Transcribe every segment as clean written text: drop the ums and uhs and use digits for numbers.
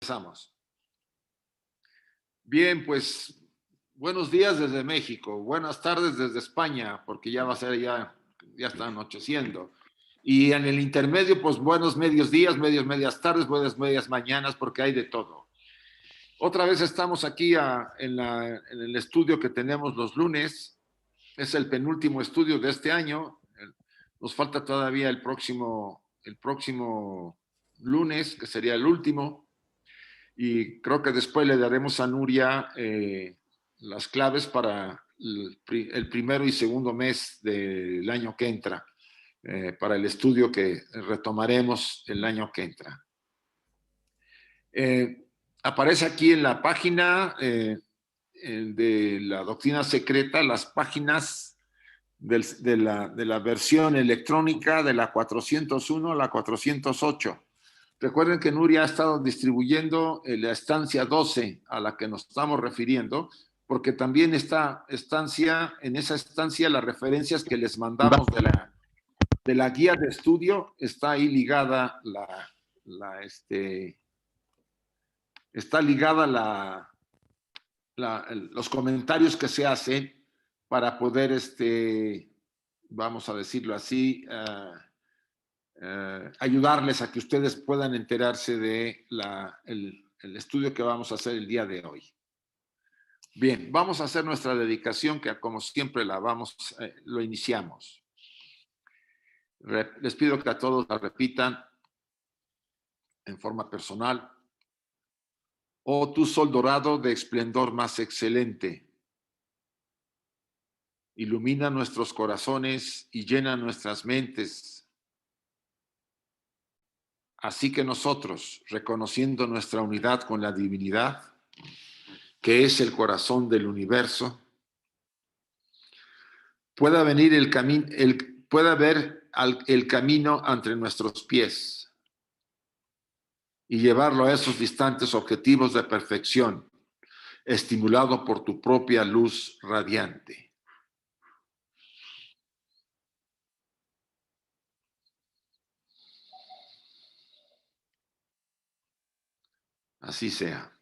Empezamos. Bien, pues buenos días desde México, buenas tardes desde España, porque ya va a ser, ya está anocheciendo. Y en el intermedio, pues buenos medios días, medias tardes, buenas medias mañanas, porque hay de todo. Otra vez estamos aquí en el estudio que tenemos los lunes. Es el penúltimo estudio de este año. Nos falta todavía el próximo lunes, que sería el último. Y creo que después le daremos a Nuria las claves para el primero y segundo mes del año que entra, para el estudio que retomaremos el año que entra. Aparece aquí en la página de la doctrina secreta las páginas de la versión electrónica de la 401 a la 408. Recuerden que Nuria ha estado distribuyendo la estancia 12 a la que nos estamos refiriendo, porque también esta estancia, en esa estancia, las referencias que les mandamos de la guía de estudio, está ahí ligada está ligada los comentarios que se hacen para poder, vamos a decirlo así, ayudarles a que ustedes puedan enterarse de el estudio que vamos a hacer el día de hoy. Bien, vamos a hacer nuestra dedicación, que como siempre lo iniciamos. Les pido que a todos la repitan en forma personal. Oh tú sol dorado de esplendor más excelente, ilumina nuestros corazones y llena nuestras mentes. Así que nosotros, reconociendo nuestra unidad con la divinidad, que es el corazón del universo, pueda ver el camino entre nuestros pies y llevarlo a esos distantes objetivos de perfección, estimulado por tu propia luz radiante. Así sea.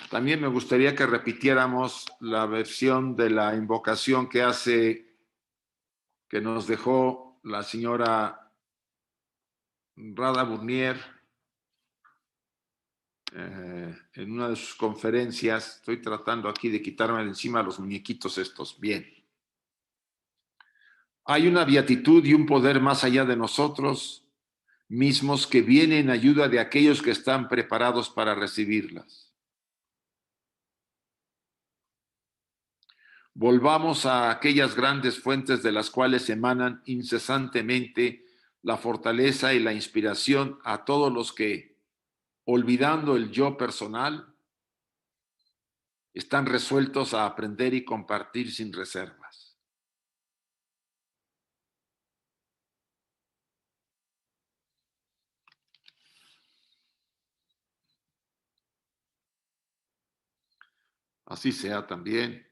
También me gustaría que repitiéramos la versión de la invocación que nos dejó la señora Rada Burnier en una de sus conferencias. Estoy tratando aquí de quitarme de encima los muñequitos estos. Bien. Hay una beatitud y un poder más allá de nosotros mismos que viene en ayuda de aquellos que están preparados para recibirlas. Volvamos a aquellas grandes fuentes de las cuales emanan incesantemente la fortaleza y la inspiración a todos los que, olvidando el yo personal, están resueltos a aprender y compartir sin reservas. Así sea también.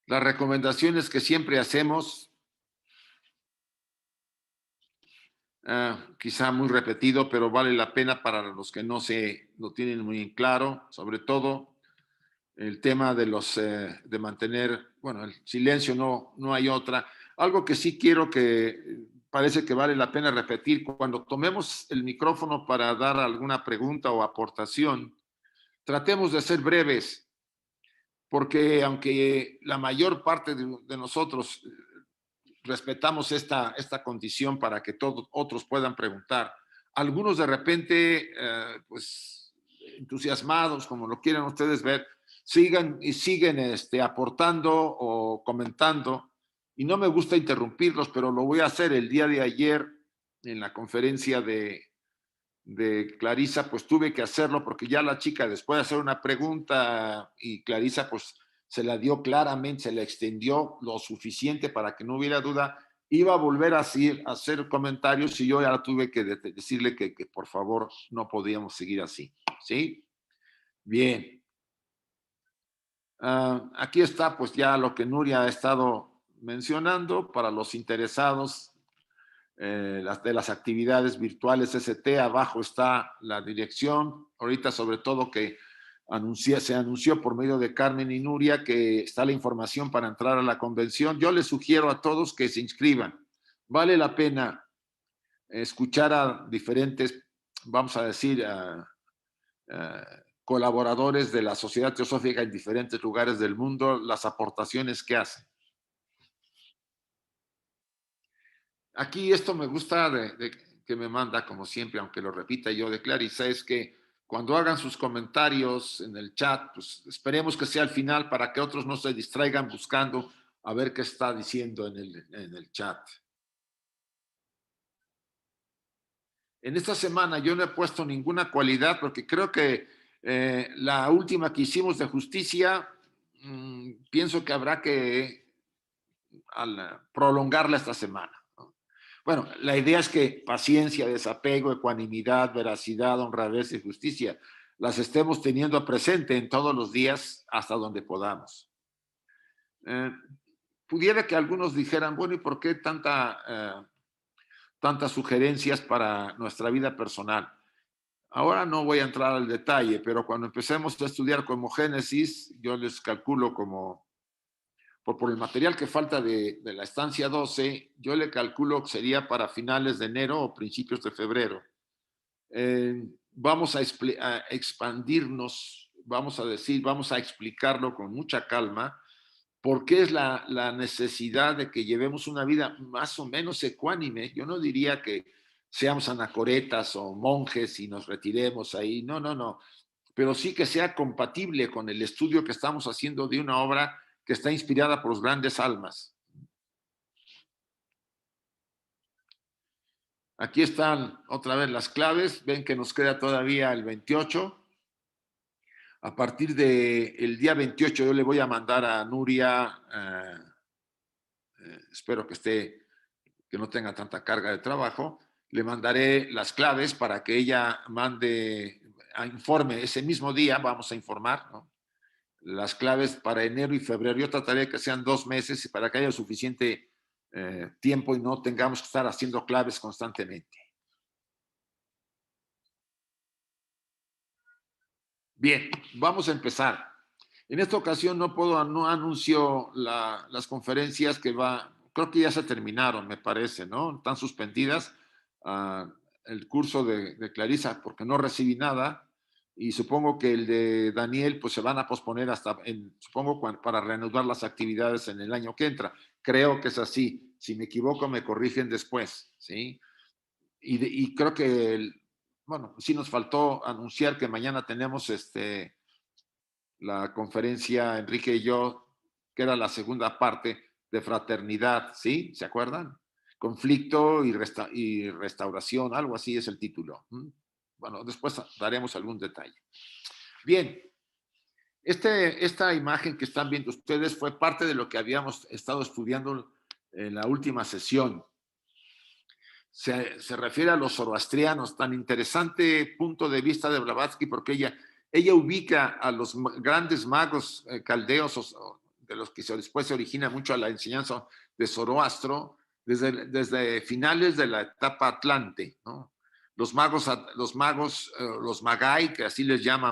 Las recomendaciones que siempre hacemos, quizá muy repetido, pero vale la pena para los que no lo tienen muy en claro, sobre todo el tema de mantener, bueno, el silencio, no hay otra. Algo que sí quiero que parece que vale la pena repetir, cuando tomemos el micrófono para dar alguna pregunta o aportación, tratemos de ser breves, porque aunque la mayor parte de nosotros respetamos esta condición para que todos otros puedan preguntar, algunos de repente, pues entusiasmados, como lo quieran ustedes ver, siguen aportando o comentando, y no me gusta interrumpirlos, pero lo voy a hacer. El día de ayer en la conferencia de Clarisa, pues tuve que hacerlo porque ya la chica, después de hacer una pregunta, y Clarisa pues se la dio claramente, se la extendió lo suficiente para que no hubiera duda, iba a volver a hacer comentarios, y yo ya tuve que decirle que por favor no podíamos seguir así. ¿Sí? Bien. Aquí está pues ya lo que Nuria ha estado mencionando para los interesados de las actividades virtuales ST. Abajo está la dirección. Ahorita, sobre todo, que se anunció por medio de Carmen y Nuria que está la información para entrar a la convención. Yo les sugiero a todos que se inscriban. Vale la pena escuchar a diferentes, vamos a decir, colaboradores de la Sociedad Teosófica en diferentes lugares del mundo, las aportaciones que hacen. Aquí esto me gusta que me manda, como siempre, aunque lo repita yo, de Clarisa, es que cuando hagan sus comentarios en el chat, pues esperemos que sea al final para que otros no se distraigan buscando a ver qué está diciendo en el chat. En esta semana yo no he puesto ninguna cualidad porque creo que la última que hicimos de justicia, pienso que habrá que prolongarla esta semana. Bueno, la idea es que paciencia, desapego, ecuanimidad, veracidad, honradez y justicia las estemos teniendo presente en todos los días hasta donde podamos. Pudiera que algunos dijeran, bueno, ¿y por qué tantas sugerencias para nuestra vida personal? Ahora no voy a entrar al detalle, pero cuando empecemos a estudiar cosmogénesis, yo les calculo como por el material que falta de la estancia 12, yo le calculo que sería para finales de enero o principios de febrero. Vamos a expandirnos, vamos a explicarlo con mucha calma, porque es la necesidad de que llevemos una vida más o menos ecuánime. Yo no diría que seamos anacoretas o monjes y nos retiremos ahí, no, no, no, pero sí que sea compatible con el estudio que estamos haciendo de una obra que está inspirada por los grandes almas. Aquí están otra vez las claves. Ven que nos queda todavía el 28. A partir del día 28 yo le voy a mandar a Nuria, espero que no tenga tanta carga de trabajo, le mandaré las claves para que ella informe ese mismo día, vamos a informar, ¿no? Las claves para enero y febrero. Yo trataré que sean 2 meses para que haya suficiente tiempo y no tengamos que estar haciendo claves constantemente. Bien, vamos a empezar. En esta ocasión no anuncio las conferencias creo que ya se terminaron, me parece, ¿no? Están suspendidas el curso de Clarisa porque no recibí nada y supongo que el de Daniel pues se van a posponer supongo para reanudar las actividades en el año que entra. Creo que es así. Si me equivoco me corrigen después, ¿sí? Y creo que, bueno, sí nos faltó anunciar que mañana tenemos la conferencia, Enrique y yo, que era la segunda parte de fraternidad, ¿sí? ¿Se acuerdan? Conflicto y restauración, algo así es el título. Bueno, después daremos algún detalle. Bien, esta imagen que están viendo ustedes fue parte de lo que habíamos estado estudiando en la última sesión. Se refiere a los zoroastrianos, tan interesante punto de vista de Blavatsky, porque ella ubica a los grandes magos caldeos, de los que después se origina mucho a la enseñanza de Zoroastro, desde finales de la etapa Atlante, ¿no? Los Magai, que así les llama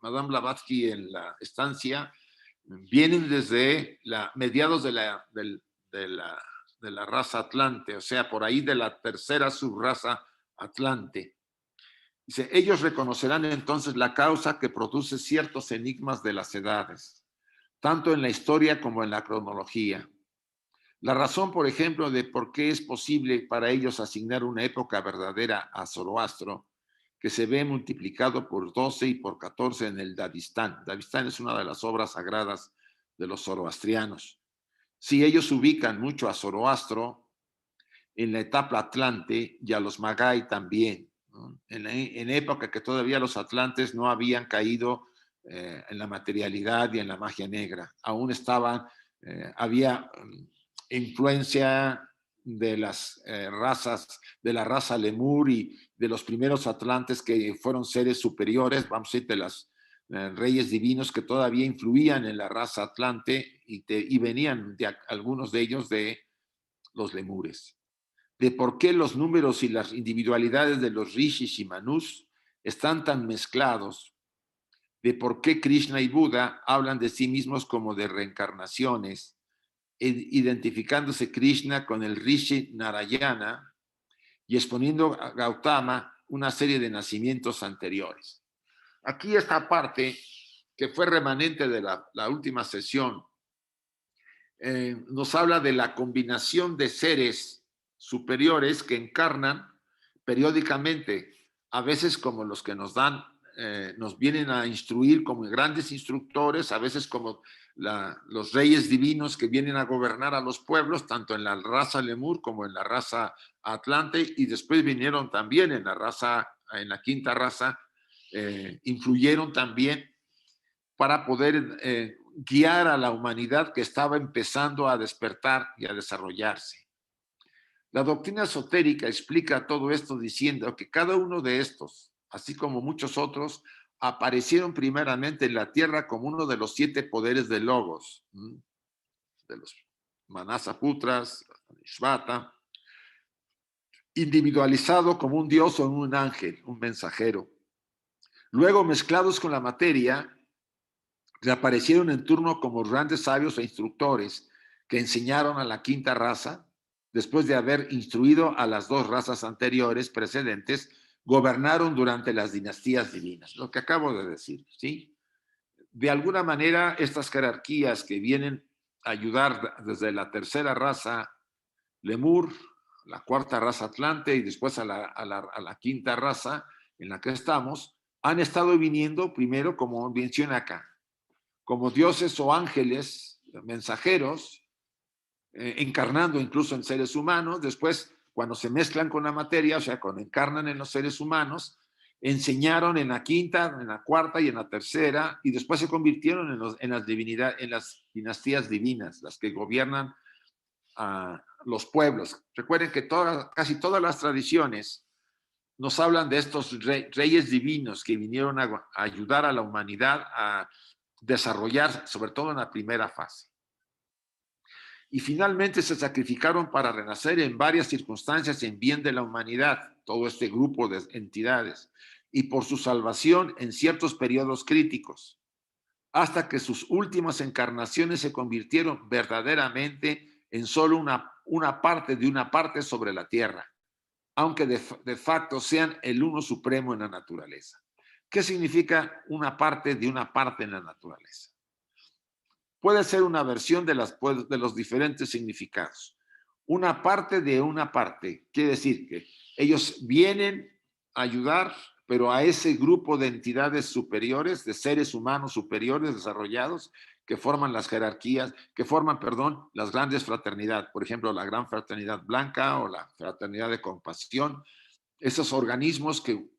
Madame Blavatsky en la estancia, vienen desde mediados de la raza Atlante, o sea, por ahí de la tercera subraza Atlante. Dice, ellos reconocerán entonces la causa que produce ciertos enigmas de las edades, tanto en la historia como en la cronología. La razón, por ejemplo, de por qué es posible para ellos asignar una época verdadera a Zoroastro, que se ve multiplicado por 12 y por 14 en el Davistán. Davistán es una de las obras sagradas de los zoroastrianos. Si ellos ubican mucho a Zoroastro en la etapa Atlante y a los Magai también, ¿no? En época que todavía los atlantes no habían caído en la materialidad y en la magia negra. Aún había influencia de las razas, de la raza Lemur y de los primeros atlantes que fueron seres superiores, vamos a decir, reyes divinos que todavía influían en la raza atlante y venían algunos de ellos de los lemures. De por qué los números y las individualidades de los rishis y manus están tan mezclados, de por qué Krishna y Buda hablan de sí mismos como de reencarnaciones, identificándose Krishna con el rishi Narayana y exponiendo a Gautama una serie de nacimientos anteriores. Aquí esta parte, que fue remanente de la última sesión, nos habla de la combinación de seres superiores que encarnan periódicamente, a veces como los que nos vienen a instruir como grandes instructores, a veces como los reyes divinos que vienen a gobernar a los pueblos, tanto en la raza lemur como en la raza atlante, y después vinieron también en la quinta raza, influyeron también para poder guiar a la humanidad que estaba empezando a despertar y a desarrollarse. La doctrina esotérica explica todo esto diciendo que cada uno de estos, así como muchos otros, aparecieron primeramente en la tierra como uno de los 7 poderes de Logos, de los Manasaputras, Ishvata, individualizado como un dios o un ángel, un mensajero. Luego, mezclados con la materia, reaparecieron en turno como grandes sabios e instructores que enseñaron a la quinta raza, después de haber instruido a las 2 razas anteriores precedentes, gobernaron durante las dinastías divinas. Lo que acabo de decir, ¿sí? De alguna manera, estas jerarquías que vienen a ayudar desde la tercera raza, Lemur, la cuarta raza Atlante y después a la quinta raza en la que estamos, han estado viniendo primero, como menciona acá, como dioses o ángeles, mensajeros, encarnando incluso en seres humanos. Después, cuando se mezclan con la materia, o sea, cuando encarnan en los seres humanos, enseñaron en la quinta, en la cuarta y en la tercera, y después se convirtieron en las dinastías divinas, las que gobiernan a los pueblos. Recuerden que casi todas las tradiciones nos hablan de estos reyes divinos que vinieron a ayudar a la humanidad a desarrollar, sobre todo en la primera fase. Y finalmente se sacrificaron para renacer en varias circunstancias en bien de la humanidad, todo este grupo de entidades, y por su salvación en ciertos periodos críticos, hasta que sus últimas encarnaciones se convirtieron verdaderamente en solo una parte de una parte sobre la tierra, aunque de facto sean el uno supremo en la naturaleza. ¿Qué significa una parte de una parte en la naturaleza? Puede ser una versión de los diferentes significados. Una parte de una parte, quiere decir que ellos vienen a ayudar, pero a ese grupo de entidades superiores, de seres humanos superiores desarrollados, que forman las jerarquías, que forman, perdón, las grandes fraternidades, por ejemplo, la gran fraternidad blanca o la fraternidad de compasión, esos organismos que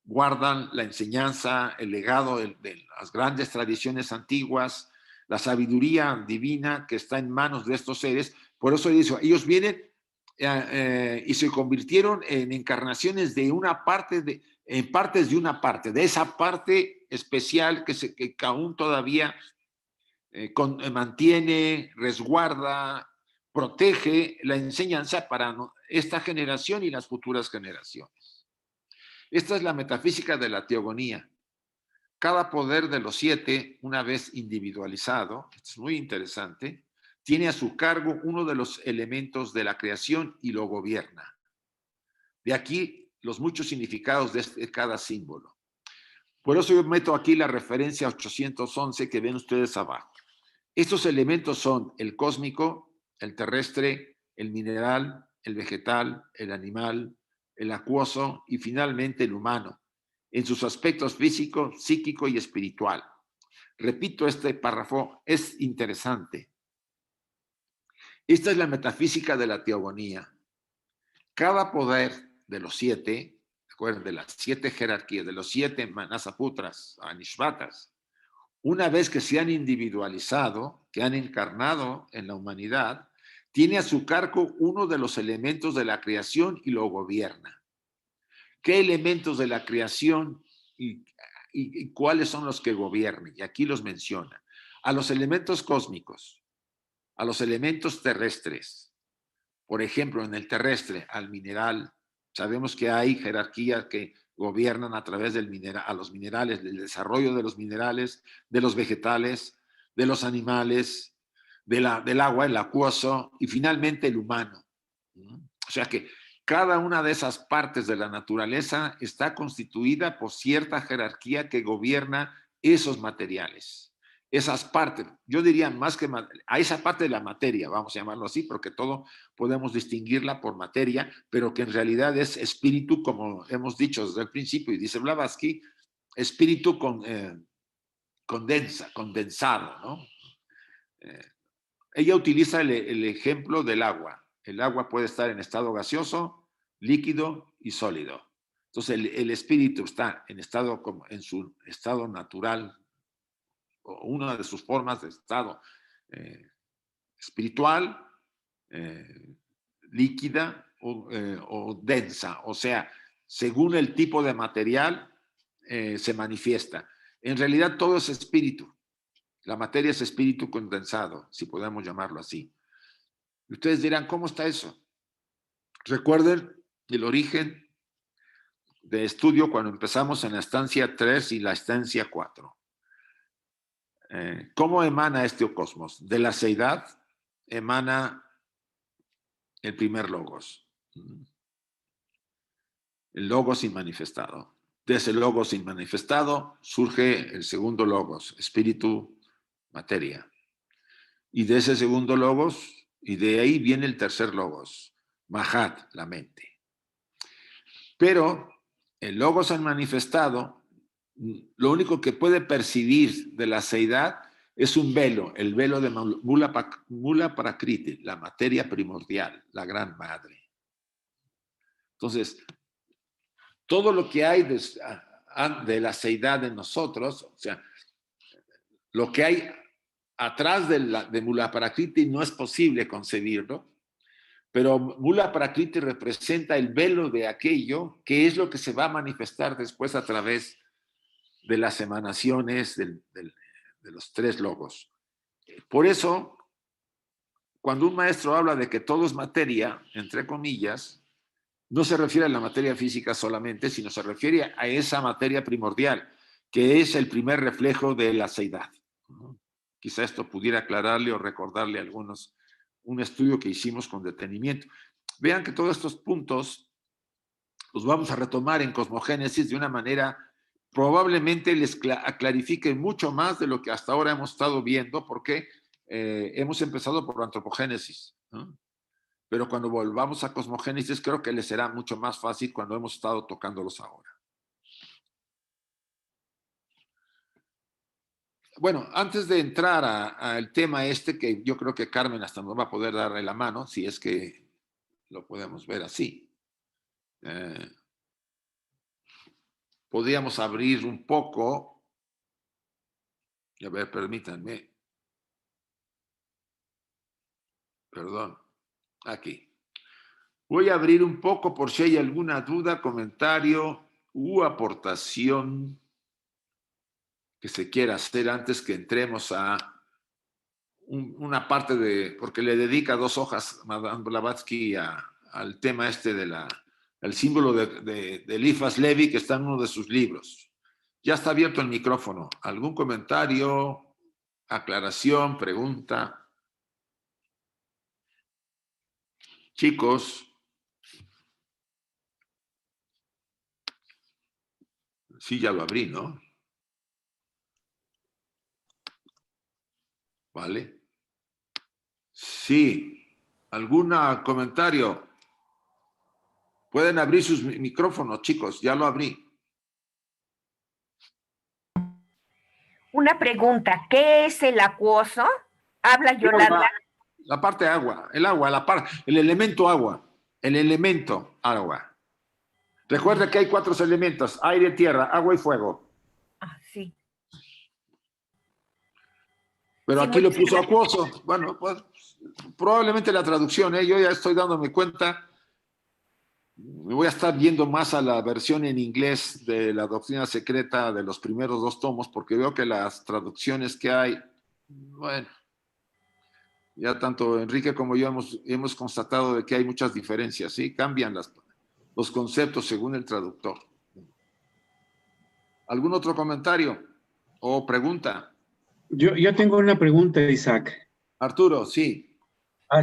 guardan la enseñanza, el legado de las grandes tradiciones antiguas, la sabiduría divina que está en manos de estos seres. Por eso dice, ellos vienen y se convirtieron en encarnaciones de una parte, en partes de una parte, de esa parte especial que aún todavía mantiene, resguarda, protege la enseñanza para esta generación y las futuras generaciones. Esta es la metafísica de la teogonía. Cada poder de los 7, una vez individualizado, esto es muy interesante, tiene a su cargo uno de los elementos de la creación y lo gobierna. De aquí los muchos significados de cada símbolo. Por eso yo meto aquí la referencia 811 que ven ustedes abajo. Estos elementos son el cósmico, el terrestre, el mineral, el vegetal, el animal, el acuoso y finalmente el humano, en sus aspectos físico, psíquico y espiritual. Repito, este párrafo es interesante. Esta es la metafísica de la teogonía. Cada poder de los 7, recuerden, de las 7 jerarquías, de los 7 manasaputras, anishvatas, una vez que se han individualizado, que han encarnado en la humanidad, tiene a su cargo uno de los elementos de la creación y lo gobierna. ¿Qué elementos de la creación y cuáles son los que gobiernan. Y aquí los menciona. A los elementos cósmicos, a los elementos terrestres. Por ejemplo, en el terrestre, al mineral. Sabemos que hay jerarquías que gobiernan a través del mineral, a los minerales, del desarrollo de los minerales, de los vegetales, de los animales, del agua, el acuoso y finalmente el humano. O sea que cada una de esas partes de la naturaleza está constituida por cierta jerarquía que gobierna esos materiales. Esas partes, yo diría más que a esa parte de la materia, vamos a llamarlo así, porque todo podemos distinguirla por materia, pero que en realidad es espíritu, como hemos dicho desde el principio, y dice Blavatsky, espíritu condensado, ¿no? Ella utiliza el ejemplo del agua. El agua puede estar en estado gaseoso, líquido y sólido. Entonces el espíritu está en su estado natural, o una de sus formas de estado espiritual, líquida o densa. O sea, según el tipo de material se manifiesta. En realidad todo es espíritu. La materia es espíritu condensado, si podemos llamarlo así. Y ustedes dirán, ¿cómo está eso? Recuerden el origen de estudio cuando empezamos en la estancia 3 y la estancia 4. ¿Cómo emana este cosmos? De la seidad emana el primer logos. El logos inmanifestado. De ese logos inmanifestado surge el segundo logos, espíritu, materia. Y de ese segundo logos, y de ahí viene el tercer logos, Mahat, la mente. Pero el logos han manifestado, lo único que puede percibir de la seidad es un velo, el velo de Mula Prakriti, la materia primordial, la gran madre. Entonces, todo lo que hay de la seidad en nosotros, o sea, lo que hay atrás de Mula Prakriti no es posible concebirlo, pero Mula Prakriti representa el velo de aquello que es lo que se va a manifestar después a través de las emanaciones de los tres logos. Por eso, cuando un maestro habla de que todo es materia, entre comillas, no se refiere a la materia física solamente, sino se refiere a esa materia primordial, que es el primer reflejo de la seidad. Quizá esto pudiera aclararle o recordarle a algunos un estudio que hicimos con detenimiento. Vean que todos estos puntos los vamos a retomar en Cosmogénesis de una manera probablemente les clarifique mucho más de lo que hasta ahora hemos estado viendo, porque hemos empezado por la antropogénesis, ¿no? Pero cuando volvamos a Cosmogénesis creo que les será mucho más fácil cuando hemos estado tocándolos ahora. Bueno, antes de entrar al tema este, que yo creo que Carmen hasta nos va a poder darle la mano, si es que lo podemos ver así. Podríamos abrir un poco. A ver, permítanme. Perdón. Aquí. Voy a abrir un poco por si hay alguna duda, comentario u aportación que se quiera hacer antes que entremos a una parte de, porque le dedica 2 hojas Madame Blavatsky al tema este el símbolo de Eliphas Levi, que está en uno de sus libros. Ya está abierto el micrófono. ¿Algún comentario, aclaración, pregunta? Chicos. Sí, ya lo abrí, ¿no? ¿Vale? Sí. ¿Algún comentario? Pueden abrir sus micrófonos, chicos. Ya lo abrí. Una pregunta. ¿Qué es el acuoso? Habla Yolanda. La parte agua. El agua, el elemento agua. El elemento agua. Recuerda que hay 4 elementos: aire, tierra, agua y fuego. Ah, sí. Pero sí, aquí lo puso acuoso. Bueno, pues probablemente la traducción, yo ya estoy dándome cuenta. me voy a estar viendo más a la versión en inglés de la doctrina secreta de los primeros 2 tomos, porque veo que las traducciones que hay, bueno, ya tanto Enrique como yo hemos constatado de que hay muchas diferencias, ¿sí? Cambian los conceptos según el traductor. ¿Algún otro comentario o pregunta? Yo tengo una pregunta, Isaac. Arturo, sí.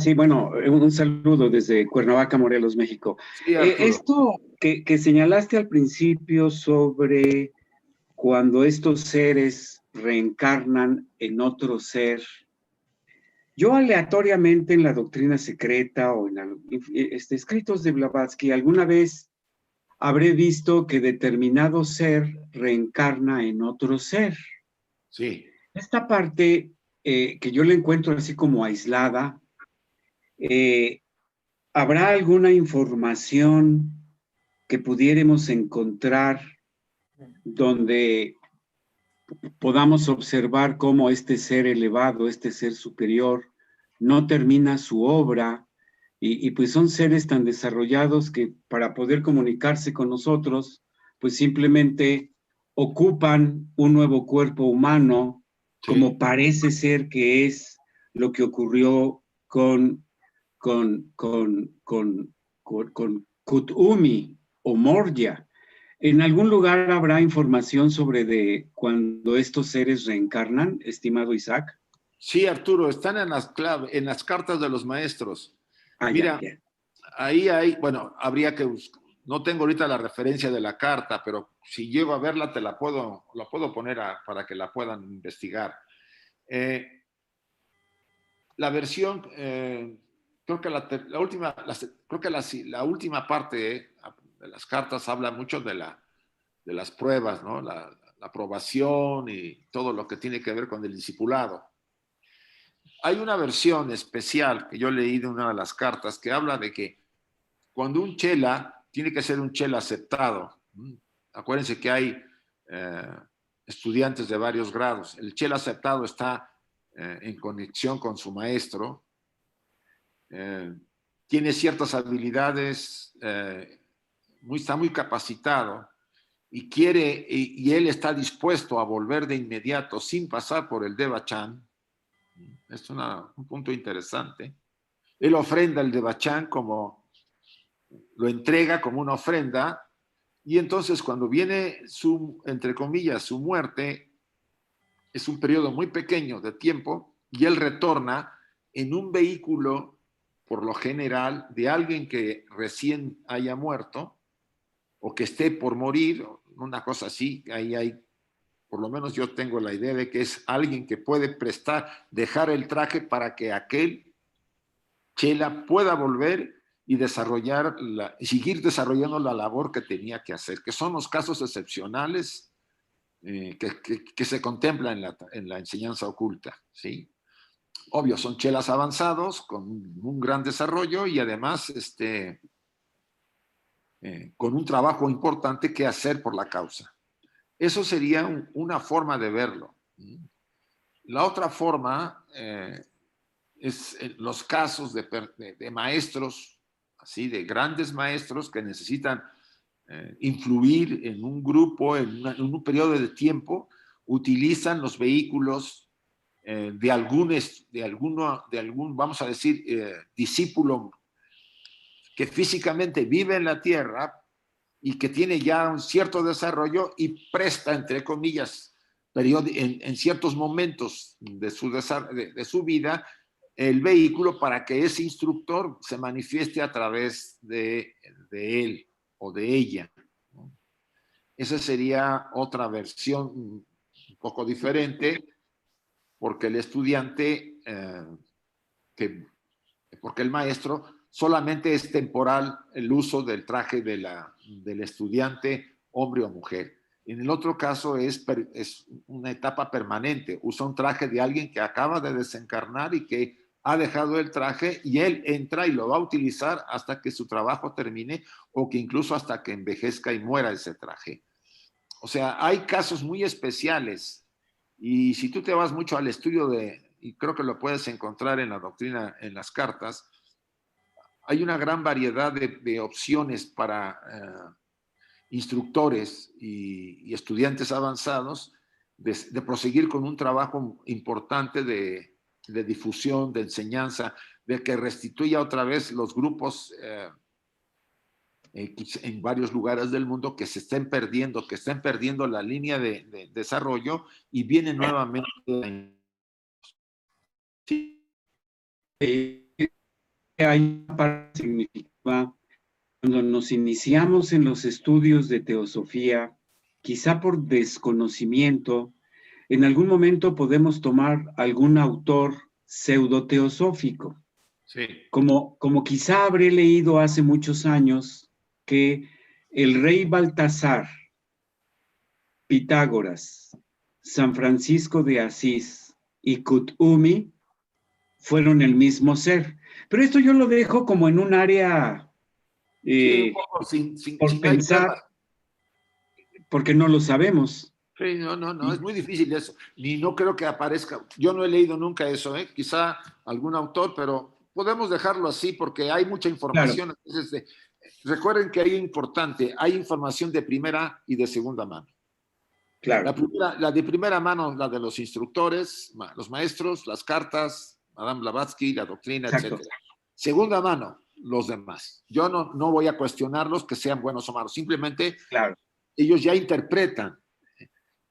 Sí, bueno, un saludo desde Cuernavaca, Morelos, México. Sí, Arturo. Esto que señalaste al principio sobre cuando estos seres reencarnan en otro ser, yo aleatoriamente en la doctrina secreta o en escritos de Blavatsky alguna vez habré visto que determinado ser reencarna en otro ser. Sí. Esta parte que yo la encuentro así como aislada, ¿habrá alguna información que pudiéramos encontrar donde podamos observar cómo este ser elevado, este ser superior, no termina su obra y pues son seres tan desarrollados que para poder comunicarse con nosotros, pues simplemente ocupan un nuevo cuerpo humano, Sí. como parece ser que es lo que ocurrió con Kut-Umi o Morya? ¿En algún lugar habrá información sobre de cuando estos seres reencarnan, estimado Isaac? Sí, Arturo, están en las cartas de los maestros. Mira, Ya. ahí hay, bueno, habría que buscar. No tengo ahorita la referencia de la carta, pero si llego a verla, la puedo poner para que la puedan investigar. La versión, creo que la última parte de las cartas habla mucho de las pruebas, ¿no? La aprobación y todo lo que tiene que ver con el discipulado. Hay una versión especial que yo leí de una de las cartas que habla de que cuando un chela, tiene que ser un chela aceptado. Acuérdense que hay estudiantes de varios grados. El chela aceptado está en conexión con su maestro, tiene ciertas habilidades, está muy capacitado y y él está dispuesto a volver de inmediato sin pasar por el Devachan. Es un punto interesante. Él ofrenda el Devachan lo entrega como una ofrenda, y entonces cuando viene entre comillas, su muerte, es un periodo muy pequeño de tiempo, y él retorna en un vehículo, por lo general, de alguien que recién haya muerto, o que esté por morir, una cosa así. Ahí hay, por lo menos yo tengo la idea de que es alguien que puede dejar el traje para que aquel chela pueda volver y seguir desarrollando la labor que tenía que hacer, que son los casos excepcionales que se contempla en la enseñanza oculta, ¿sí? Obvio, son chelas avanzados, con un gran desarrollo y además con un trabajo importante que hacer por la causa. Eso sería una forma de verlo. La otra forma es los casos de maestros, así, de grandes maestros que necesitan influir en un grupo, en un periodo de tiempo, utilizan los vehículos de algún, vamos a decir, discípulo que físicamente vive en la tierra y que tiene ya un cierto desarrollo y presta, entre comillas, en ciertos momentos de su vida, el vehículo para que ese instructor se manifieste a través de él o de ella. Esa sería otra versión un poco diferente, porque el estudiante, porque el maestro solamente es temporal el uso del traje del estudiante, hombre o mujer. En el otro caso es una etapa permanente. Usa un traje de alguien que acaba de desencarnar y que ha dejado el traje, y él entra y lo va a utilizar hasta que su trabajo termine, o que incluso hasta que envejezca y muera ese traje. O sea, hay casos muy especiales, y si tú te vas mucho al estudio y creo que lo puedes encontrar en la doctrina, en las cartas, hay una gran variedad de opciones para instructores y estudiantes avanzados de proseguir con un trabajo importante de difusión, de enseñanza, de que restituya otra vez los grupos en varios lugares del mundo que se estén perdiendo la línea de desarrollo y viene nuevamente. Hay una parte significativa. Cuando nos iniciamos en los estudios de teosofía, quizá por desconocimiento, en algún momento podemos tomar algún autor pseudoteosófico. Sí. Como quizá habré leído hace muchos años que el rey Baltasar, Pitágoras, San Francisco de Asís y Kut-Umi fueron el mismo ser. Pero esto yo lo dejo como en un área Sí, un poco por pensar, porque no lo sabemos. Sí, no, es muy difícil eso. Ni no creo que aparezca. Yo no he leído nunca eso, quizá algún autor, pero podemos dejarlo así porque hay mucha información. Claro. Entonces, recuerden que hay importante, hay información de primera y de segunda mano. Claro. La de primera mano, la de los instructores, los maestros, las cartas, Madame Blavatsky, la doctrina, etc. Segunda mano, los demás. Yo no voy a cuestionarlos que sean buenos o malos, simplemente ellos ya interpretan.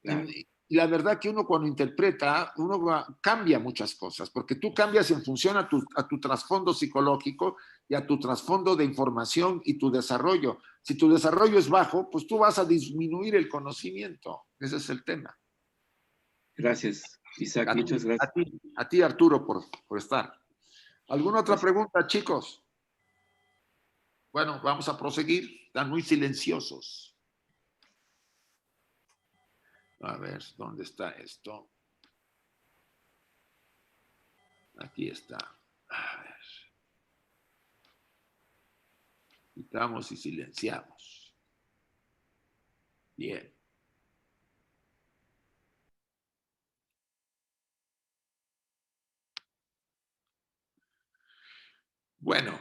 Claro. Y la verdad que uno cuando interpreta, uno cambia muchas cosas, porque tú cambias en función a tu trasfondo psicológico y a tu trasfondo de información y tu desarrollo. Si tu desarrollo es bajo, pues tú vas a disminuir el conocimiento. Ese es el tema. Gracias, Isaac. Muchas gracias. A ti Arturo, por estar. ¿Alguna otra pregunta, chicos? Bueno, vamos a proseguir. Están muy silenciosos. A ver, ¿dónde está esto? Aquí está. A ver. Quitamos y silenciamos. Bien. Bueno.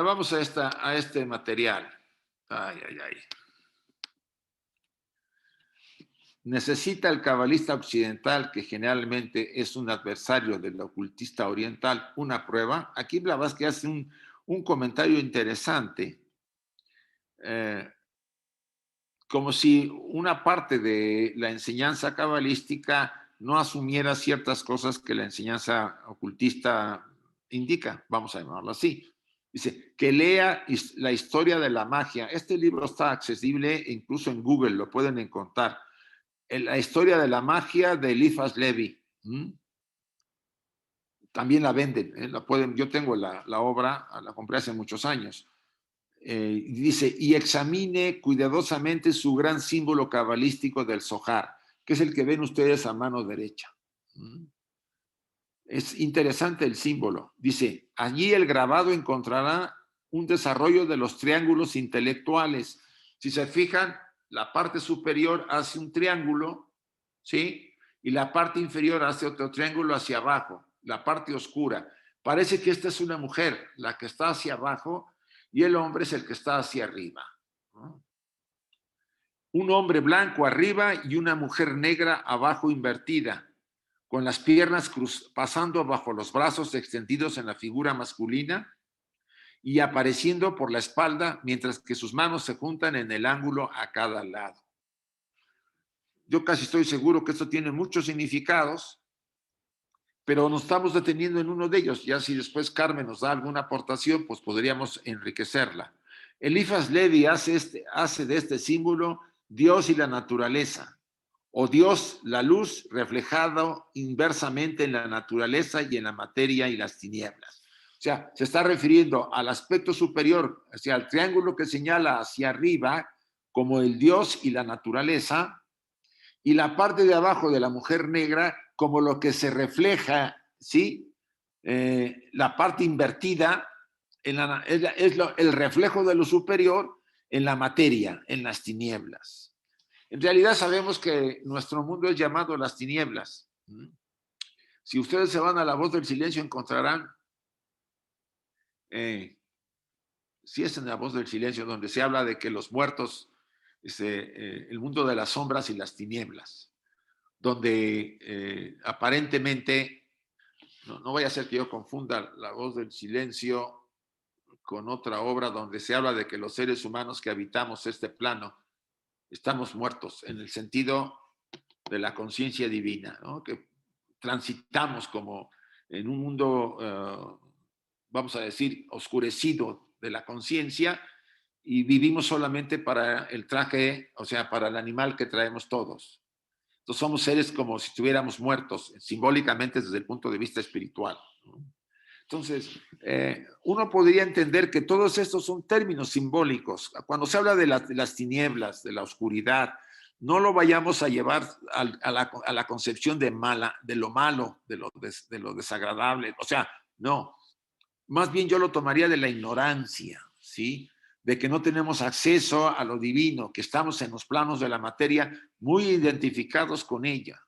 Vamos a este material. Ay. ¿Necesita el cabalista occidental, que generalmente es un adversario del ocultista oriental, una prueba? Aquí Blavatsky hace un comentario interesante, como si una parte de la enseñanza cabalística no asumiera ciertas cosas que la enseñanza ocultista indica, vamos a llamarlo así. Dice, que lea la historia de la magia. Este libro está accesible incluso en Google, lo pueden encontrar. La historia de la magia de Eliphas Levi. También la venden, yo tengo la obra, la compré hace muchos años. Dice, y examine cuidadosamente su gran símbolo cabalístico del Zohar, que es el que ven ustedes a mano derecha. Es interesante el símbolo. Dice, allí el grabado encontrará un desarrollo de los triángulos intelectuales. Si se fijan, la parte superior hace un triángulo, ¿sí? Y la parte inferior hace otro triángulo hacia abajo, la parte oscura. Parece que esta es una mujer, la que está hacia abajo, y el hombre es el que está hacia arriba, ¿no? Un hombre blanco arriba y una mujer negra abajo invertida, con las piernas pasando bajo los brazos extendidos en la figura masculina y apareciendo por la espalda, mientras que sus manos se juntan en el ángulo a cada lado. Yo casi estoy seguro que esto tiene muchos significados, pero nos estamos deteniendo en uno de ellos. Ya si después Carmen nos da alguna aportación, pues podríamos enriquecerla. Eliphas Levi hace de este símbolo Dios y la naturaleza, o Dios, la luz, reflejado inversamente en la naturaleza y en la materia y las tinieblas. O sea, se está refiriendo al aspecto superior, hacia el triángulo que señala hacia arriba, como el Dios y la naturaleza, y la parte de abajo de la mujer negra como lo que se refleja, ¿sí? La parte invertida es el reflejo de lo superior en la materia, en las tinieblas. En realidad sabemos que nuestro mundo es llamado las tinieblas. Si ustedes se van a La Voz del Silencio, encontrarán, si es en La Voz del Silencio, donde se habla de que los muertos, el mundo de las sombras y las tinieblas, donde aparentemente, no vaya a ser que yo confunda La Voz del Silencio con otra obra donde se habla de que los seres humanos que habitamos este plano estamos muertos en el sentido de la conciencia divina, ¿no? Que transitamos como en un mundo, vamos a decir, oscurecido de la conciencia y vivimos solamente para el traje, o sea, para el animal que traemos todos. Entonces somos seres como si estuviéramos muertos, simbólicamente desde el punto de vista espiritual, ¿no? Entonces, uno podría entender que todos estos son términos simbólicos. Cuando se habla de las tinieblas, de la oscuridad, no lo vayamos a llevar a la concepción de lo malo, de lo desagradable. O sea, no. Más bien yo lo tomaría de la ignorancia, ¿sí? De que no tenemos acceso a lo divino, que estamos en los planos de la materia muy identificados con ella.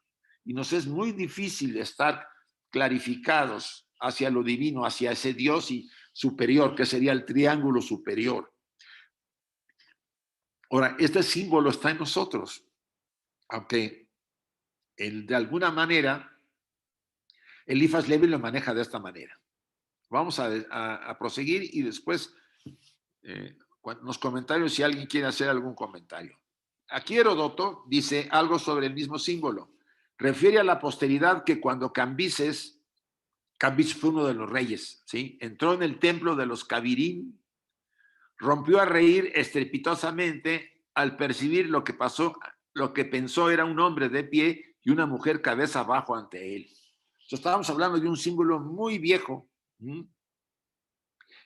Y nos es muy difícil estar clarificados hacia lo divino, hacia ese Dios superior, que sería el triángulo superior. Ahora, este símbolo está en nosotros, aunque de alguna manera el Eliphas Levi lo maneja de esta manera. Vamos a proseguir y después en los comentarios, si alguien quiere hacer algún comentario. Aquí Heródoto dice algo sobre el mismo símbolo. Refiere a la posteridad que cuando Cambises fue uno de los reyes, ¿sí? Entró en el templo de los Cabirín, rompió a reír estrepitosamente al percibir lo que pasó, lo que pensó era un hombre de pie y una mujer cabeza abajo ante él. Entonces, estábamos hablando de un símbolo muy viejo.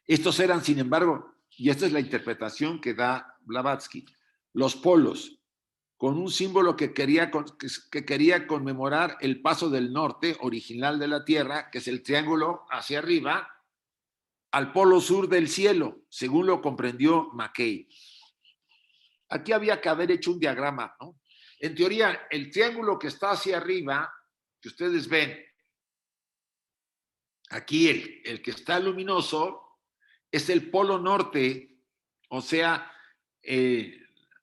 Estos eran, sin embargo, y esta es la interpretación que da Blavatsky, los polos, con un símbolo que quería conmemorar el paso del norte original de la Tierra, que es el triángulo hacia arriba, al polo sur del cielo, según lo comprendió Mackay. Aquí había que haber hecho un diagrama, ¿no? En teoría, el triángulo que está hacia arriba, que ustedes ven, aquí el que está luminoso, es el polo norte, o sea,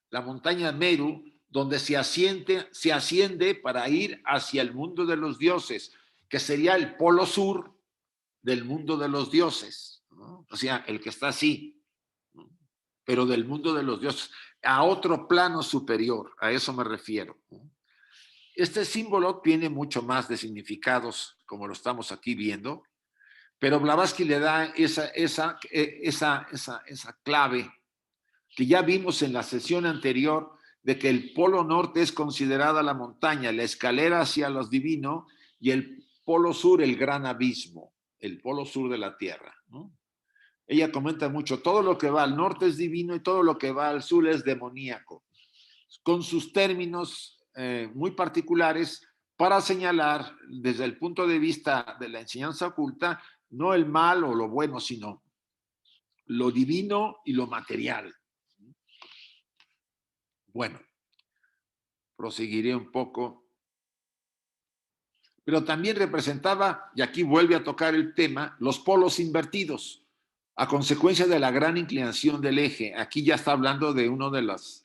la montaña Meru, donde se asciende para ir hacia el mundo de los dioses, que sería el polo sur del mundo de los dioses, ¿no? O sea, el que está así, ¿no? Pero del mundo de los dioses, a otro plano superior, a eso me refiero, ¿no? Este símbolo tiene mucho más de significados, como lo estamos aquí viendo, pero Blavatsky le da esa clave que ya vimos en la sesión anterior, de que el polo norte es considerada la montaña, la escalera hacia los divinos, y el polo sur el gran abismo, el polo sur de la tierra, ¿no? Ella comenta mucho, todo lo que va al norte es divino y todo lo que va al sur es demoníaco, con sus términos muy particulares para señalar desde el punto de vista de la enseñanza oculta, no el mal o lo bueno, sino lo divino y lo material. Bueno, proseguiré un poco. Pero también representaba, y aquí vuelve a tocar el tema, los polos invertidos, a consecuencia de la gran inclinación del eje. Aquí ya está hablando de uno de las...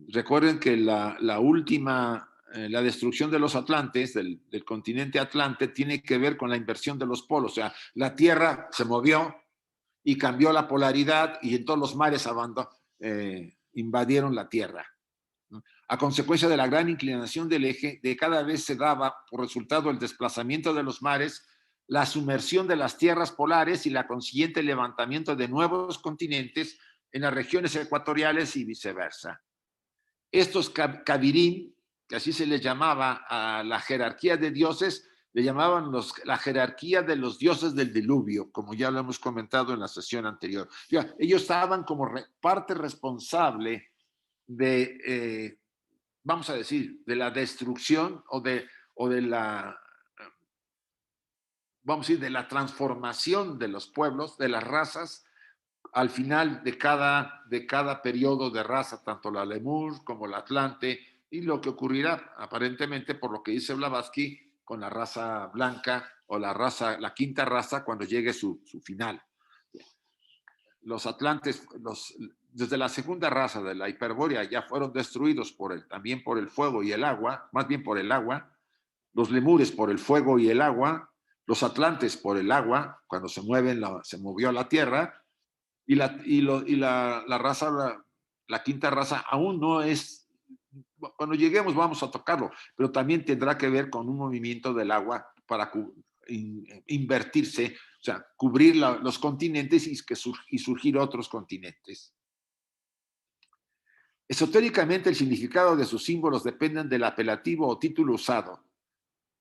Recuerden que la última, la destrucción de los Atlantes, del continente Atlante, tiene que ver con la inversión de los polos. O sea, la Tierra se movió y cambió la polaridad y en todos los mares invadieron la Tierra. A consecuencia de la gran inclinación del eje, de cada vez se daba por resultado el desplazamiento de los mares, la sumersión de las tierras polares y la consiguiente levantamiento de nuevos continentes en las regiones ecuatoriales y viceversa. Estos Cabirín, que así se les llamaba a la jerarquía de dioses, le llamaban la jerarquía de los dioses del diluvio, como ya lo hemos comentado en la sesión anterior. Ellos estaban como parte responsable de, vamos a decir, de la destrucción o de la, vamos a decir, de la transformación de los pueblos, de las razas, al final de cada periodo de raza, tanto la Lemur como la Atlante, y lo que ocurrirá aparentemente, por lo que dice Blavatsky, con la raza blanca o la quinta raza cuando llegue su final. Los atlantes, desde la segunda raza de la Hiperbórea ya fueron destruidos también por el fuego y el agua, más bien por el agua, los lemures por el fuego y el agua, los atlantes por el agua, cuando se movió la tierra, y la raza, la quinta raza aún no es, cuando lleguemos vamos a tocarlo, pero también tendrá que ver con un movimiento del agua para invertirse, o sea, cubrir los continentes y surgir otros continentes. Esotéricamente, el significado de sus símbolos dependen del apelativo o título usado.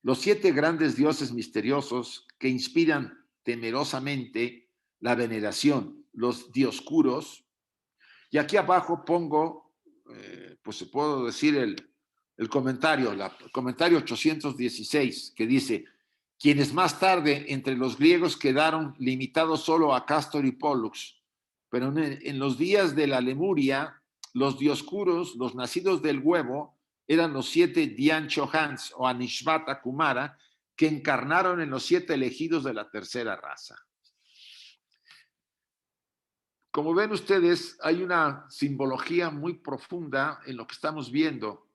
Los 7 grandes dioses misteriosos que inspiran temerosamente la veneración, los dioscuros, y aquí abajo pongo, pues se puedo decir el comentario 816, que dice: quienes más tarde entre los griegos quedaron limitados solo a Castor y Pollux, pero en los días de la Lemuria, los dioscuros, los nacidos del huevo, eran los 7 Dhyan-Chohans o Anishvata Kumara, que encarnaron en los 7 elegidos de la tercera raza. Como ven ustedes, hay una simbología muy profunda en lo que estamos viendo.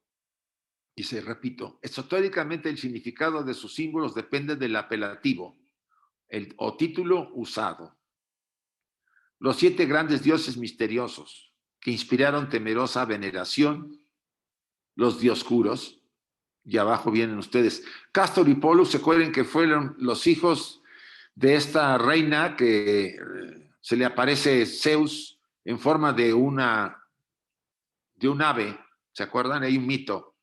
Y se repito, esotéricamente el significado de sus símbolos depende del apelativo o título usado. Los 7 grandes dioses misteriosos que inspiraron temerosa veneración, los dioscuros, y abajo vienen ustedes. Castor y Pollux, se acuerdan que fueron los hijos de esta reina que se le aparece Zeus en forma de un ave, ¿se acuerdan? Hay un mito.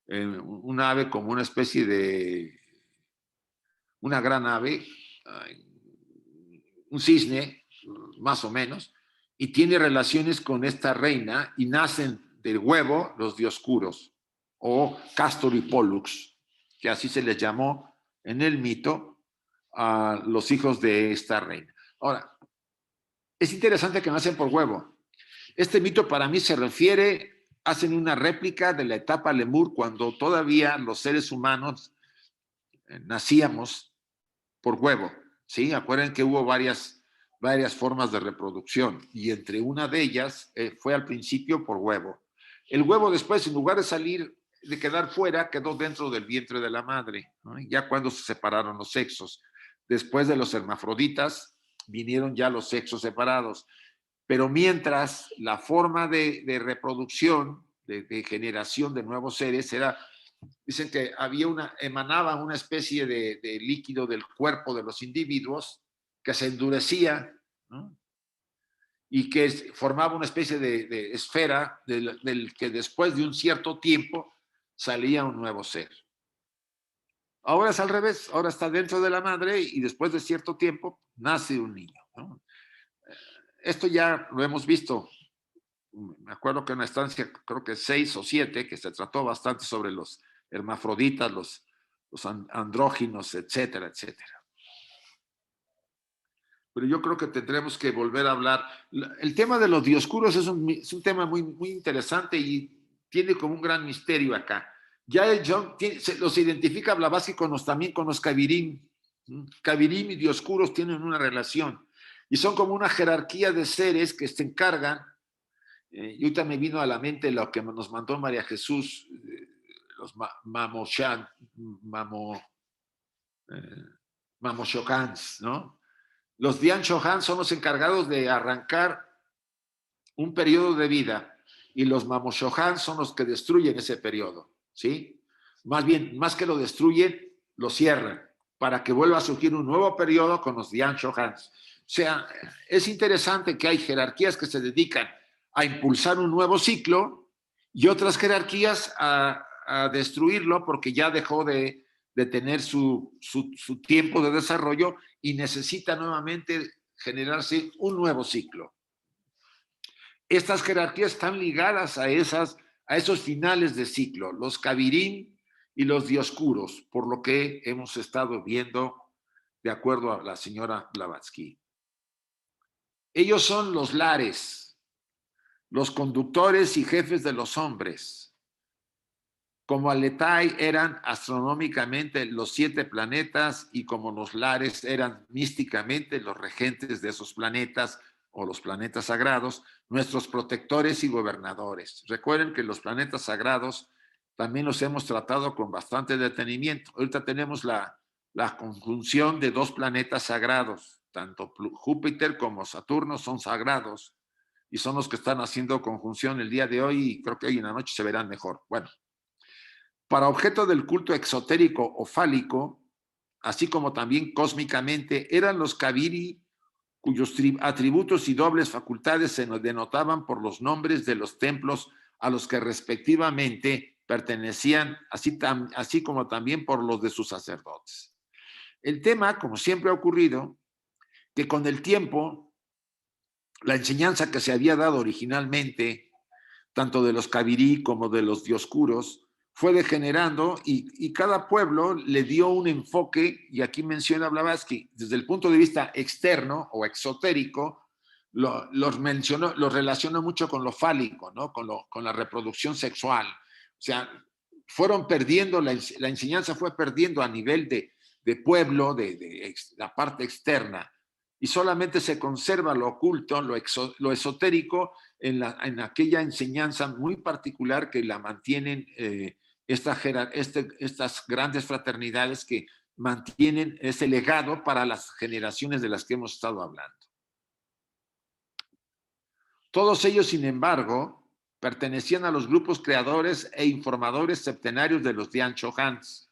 Un ave como una especie de una gran ave, un cisne, más o menos, y tiene relaciones con esta reina y nacen del huevo los dioscuros, o Castor y Pollux, que así se les llamó en el mito a los hijos de esta reina. Ahora, es interesante que nacen por huevo. Este mito para mí se refiere, hacen una réplica de la etapa lemur cuando todavía los seres humanos nacíamos por huevo, ¿sí? Acuérdense que hubo varias formas de reproducción y entre una de ellas fue al principio por huevo. El huevo después, en lugar de quedar fuera, quedó dentro del vientre de la madre, ¿no? Ya cuando se separaron los sexos. Después de los hermafroditas vinieron ya los sexos separados. Pero mientras la forma de reproducción, de generación de nuevos seres dicen que emanaba una especie de líquido del cuerpo de los individuos que se endurecía, ¿no? Y que formaba una especie de esfera del que después de un cierto tiempo salía un nuevo ser. Ahora es al revés, ahora está dentro de la madre y después de cierto tiempo nace un niño, ¿no? Esto ya lo hemos visto. Me acuerdo que en una estancia, creo que 6 o 7, que se trató bastante sobre los hermafroditas, los andróginos, etcétera, etcétera. Pero yo creo que tendremos que volver a hablar. El tema de los dioscuros es un tema muy, muy interesante y tiene como un gran misterio acá. Ya los identifica Blavatsky también con los Kavirim. Kavirim y dioscuros tienen una relación y son como una jerarquía de seres que se encargan. Y ahorita me vino a la mente lo que nos mandó María Jesús, los Mamoshokans, ¿no? Los Dhyan-Chohans son los encargados de arrancar un periodo de vida y los Mamoshohans son los que destruyen ese periodo, ¿sí? Más bien, más que lo destruyen, lo cierran para que vuelva a surgir un nuevo periodo con los Dhyan-Chohans. O sea, es interesante que hay jerarquías que se dedican a impulsar un nuevo ciclo y otras jerarquías a destruirlo porque ya dejó de tener su tiempo de desarrollo y necesita nuevamente generarse un nuevo ciclo. Estas jerarquías están ligadas a esos finales de ciclo, los Kavirim y los dioscuros, por lo que hemos estado viendo de acuerdo a la señora Blavatsky. Ellos son los lares, los conductores y jefes de los hombres. como Aletai eran astronómicamente los 7 planetas y como los lares eran místicamente los regentes de esos planetas o los planetas sagrados, nuestros protectores y gobernadores. Recuerden que los planetas sagrados también los hemos tratado con bastante detenimiento. Ahorita tenemos la conjunción de 2 planetas sagrados, tanto Júpiter como Saturno son sagrados y son los que están haciendo conjunción el día de hoy y creo que hoy en la noche se verán mejor. Bueno, para objeto del culto exotérico o fálico, así como también cósmicamente, eran los Kaviri, cuyos atributos y dobles facultades se nos denotaban por los nombres de los templos a los que respectivamente pertenecían, así como también por los de sus sacerdotes. El tema, como siempre ha ocurrido, que con el tiempo, la enseñanza que se había dado originalmente, tanto de los Kaviri como de los dioscuros, fue degenerando y cada pueblo le dio un enfoque, y aquí menciona Blavatsky, desde el punto de vista externo o exotérico, los relaciona mucho con lo fálico, ¿no? Con la reproducción sexual. O sea, fueron perdiendo, la enseñanza fue perdiendo a nivel de pueblo, de la parte externa, y solamente se conserva lo oculto, lo esotérico, en aquella enseñanza muy particular que la mantienen estas grandes fraternidades que mantienen ese legado para las generaciones de las que hemos estado hablando. Todos ellos, sin embargo, pertenecían a los grupos creadores e informadores septenarios de los Dian Chohans.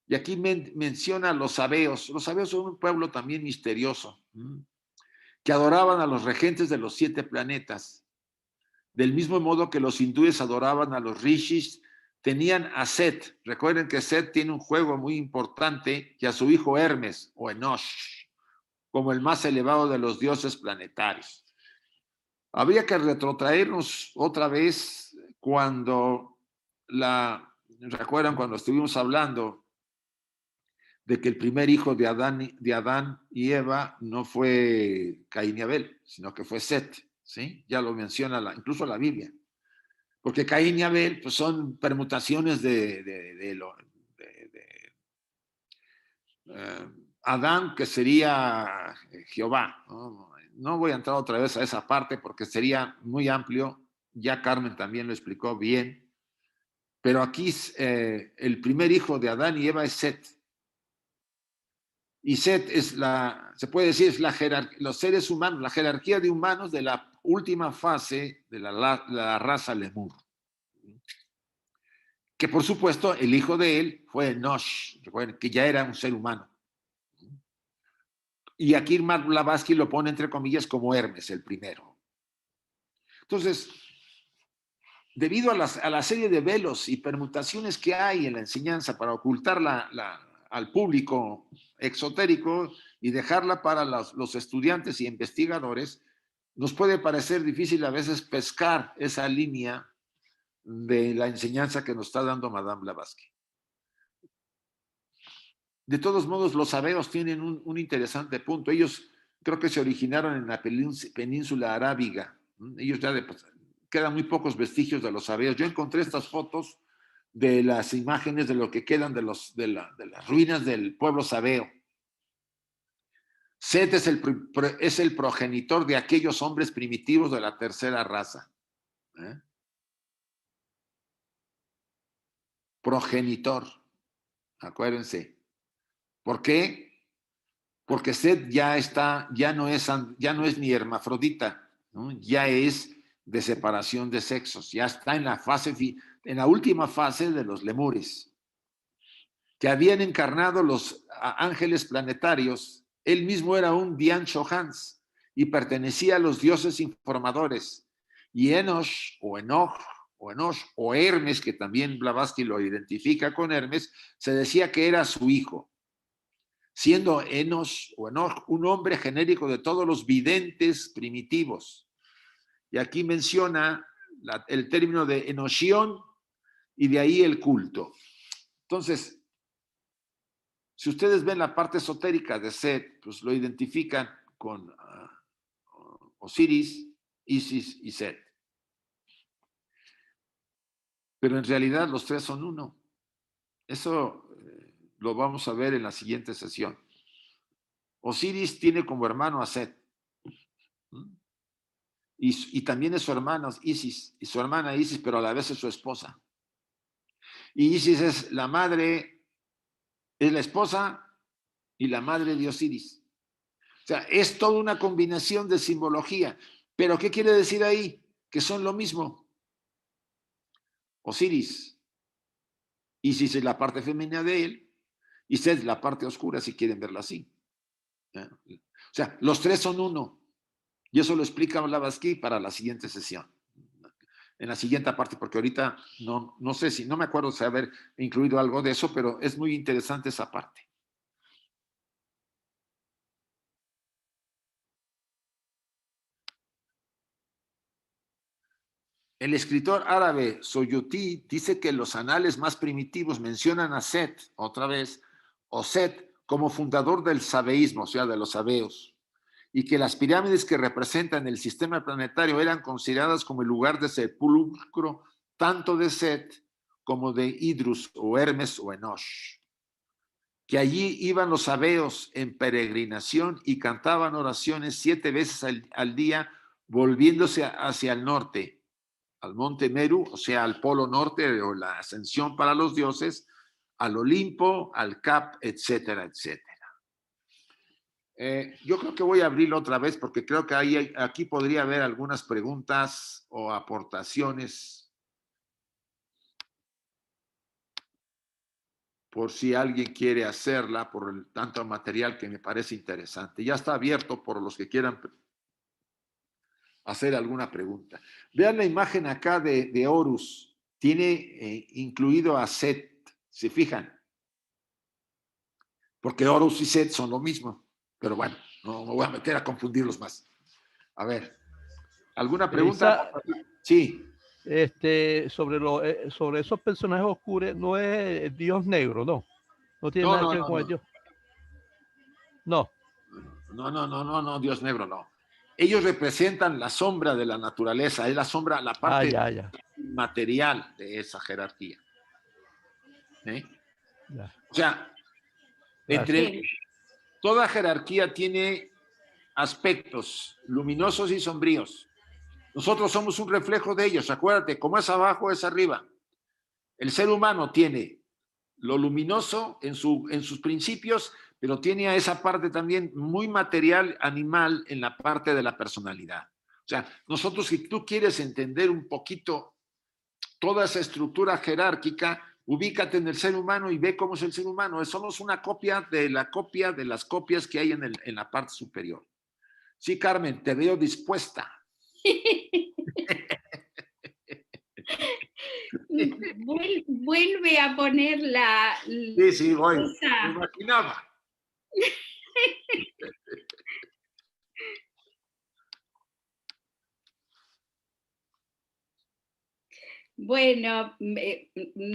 Y aquí menciona los sabeos. Los sabeos son un pueblo también misterioso, que adoraban a los regentes de los 7 planetas. Del mismo modo que los hindúes adoraban a los rishis, tenían a Set. Recuerden que Set tiene un juego muy importante, y a su hijo Hermes, o Enosh, como el más elevado de los dioses planetarios. Habría que retrotraernos otra vez recuerdan cuando estuvimos hablando de que el primer hijo de Adán y Eva no fue Caín y Abel, sino que fue Set, ¿sí? Ya lo menciona incluso la Biblia. Porque Caín y Abel pues, son permutaciones de Adán, que sería Jehová. No voy a entrar otra vez a esa parte porque sería muy amplio. Ya Carmen también lo explicó bien. Pero aquí el primer hijo de Adán y Eva es Set. Y Set es se puede decir, es los seres humanos, la jerarquía de humanos de la última fase de la raza Lemur. Que por supuesto el hijo de él fue Enosh, que ya era un ser humano. Y aquí Blavatsky lo pone entre comillas como Hermes, el primero. Entonces, debido a la serie de velos y permutaciones que hay en la enseñanza para ocultar al público exotérico y dejarla para los estudiantes y investigadores, nos puede parecer difícil a veces pescar esa línea de la enseñanza que nos está dando Madame Blavatsky. De todos modos, los sabeos tienen un interesante punto. Ellos creo que se originaron en la península arábiga. Ellos ya quedan muy pocos vestigios de los sabeos. Yo encontré estas fotos de las imágenes de lo que quedan de las ruinas del pueblo sabeo. Set es el progenitor de aquellos hombres primitivos de la tercera raza. Progenitor, acuérdense. ¿Por qué? Porque Set ya no es ni hermafrodita, ¿no? Ya es de separación de sexos, ya está en la última fase de los lemures, que habían encarnado los ángeles planetarios. Él mismo era un Dian Chohans y pertenecía a los dioses informadores. Y Enosh o Hermes, que también Blavatsky lo identifica con Hermes, se decía que era su hijo, siendo Enosh un hombre genérico de todos los videntes primitivos. Y aquí menciona el término de Enoshión y de ahí el culto. Entonces, si ustedes ven la parte esotérica de Set, pues lo identifican con Osiris, Isis y Set. pero en realidad los tres son uno. Eso lo vamos a ver en la siguiente sesión. Osiris tiene como hermano a Set. Y también es su hermana Isis, y su hermana Isis, pero a la vez es su esposa. Y Isis es la madre, es la esposa y la madre de Osiris. O sea, es toda una combinación de simbología. Pero ¿qué quiere decir ahí? Que son lo mismo. Osiris, Isis es la parte femenina de él, y Set es la parte oscura, si quieren verla así. O sea, los tres son uno. Y eso lo explica Blavatsky para la siguiente sesión. En la siguiente parte, porque ahorita no sé si, no me acuerdo si haber incluido algo de eso, pero es muy interesante esa parte. El escritor árabe Suyuti dice que los anales más primitivos mencionan a Set, otra vez, o Set, como fundador del sabeísmo, o sea, de los sabeos, y que las pirámides que representan el sistema planetario eran consideradas como el lugar de sepulcro tanto de Set como de Idrus o Hermes o Enosh, que allí iban los sabeos en peregrinación y cantaban oraciones 7 veces al día, volviéndose hacia el norte, al monte Meru, o sea, al polo norte o la ascensión para los dioses, al Olimpo, al Cap, etcétera, etcétera. Yo creo que voy a abrirlo otra vez porque creo que aquí podría haber algunas preguntas o aportaciones por si alguien quiere hacerla, por el tanto material que me parece interesante. Ya está abierto por los que quieran hacer alguna pregunta. Vean la imagen acá de Horus. Tiene incluido a Set, ¿se fijan? Porque Horus y Set son lo mismo. Pero bueno, no me voy a meter a confundirlos más. A ver, ¿alguna pregunta? Sí. Sobre esos personajes oscuros, no es Dios negro, no. No tiene nada que ver con el Dios. No. No, Dios negro, no. Ellos representan la sombra de la naturaleza, es la sombra, la parte material de esa jerarquía. O sea, toda jerarquía tiene aspectos luminosos y sombríos. Nosotros somos un reflejo de ellos. Acuérdate, como es abajo, es arriba. El ser humano tiene lo luminoso en sus principios, pero tiene a esa parte también muy material, animal, en la parte de la personalidad. O sea, nosotros, si tú quieres entender un poquito toda esa estructura jerárquica, ubícate en el ser humano y ve cómo es el ser humano. Somos una copia de las copias que hay en la parte superior. Sí, Carmen, te veo dispuesta. Vuelve a poner la... Sí, voy. Me imaginaba. Bueno,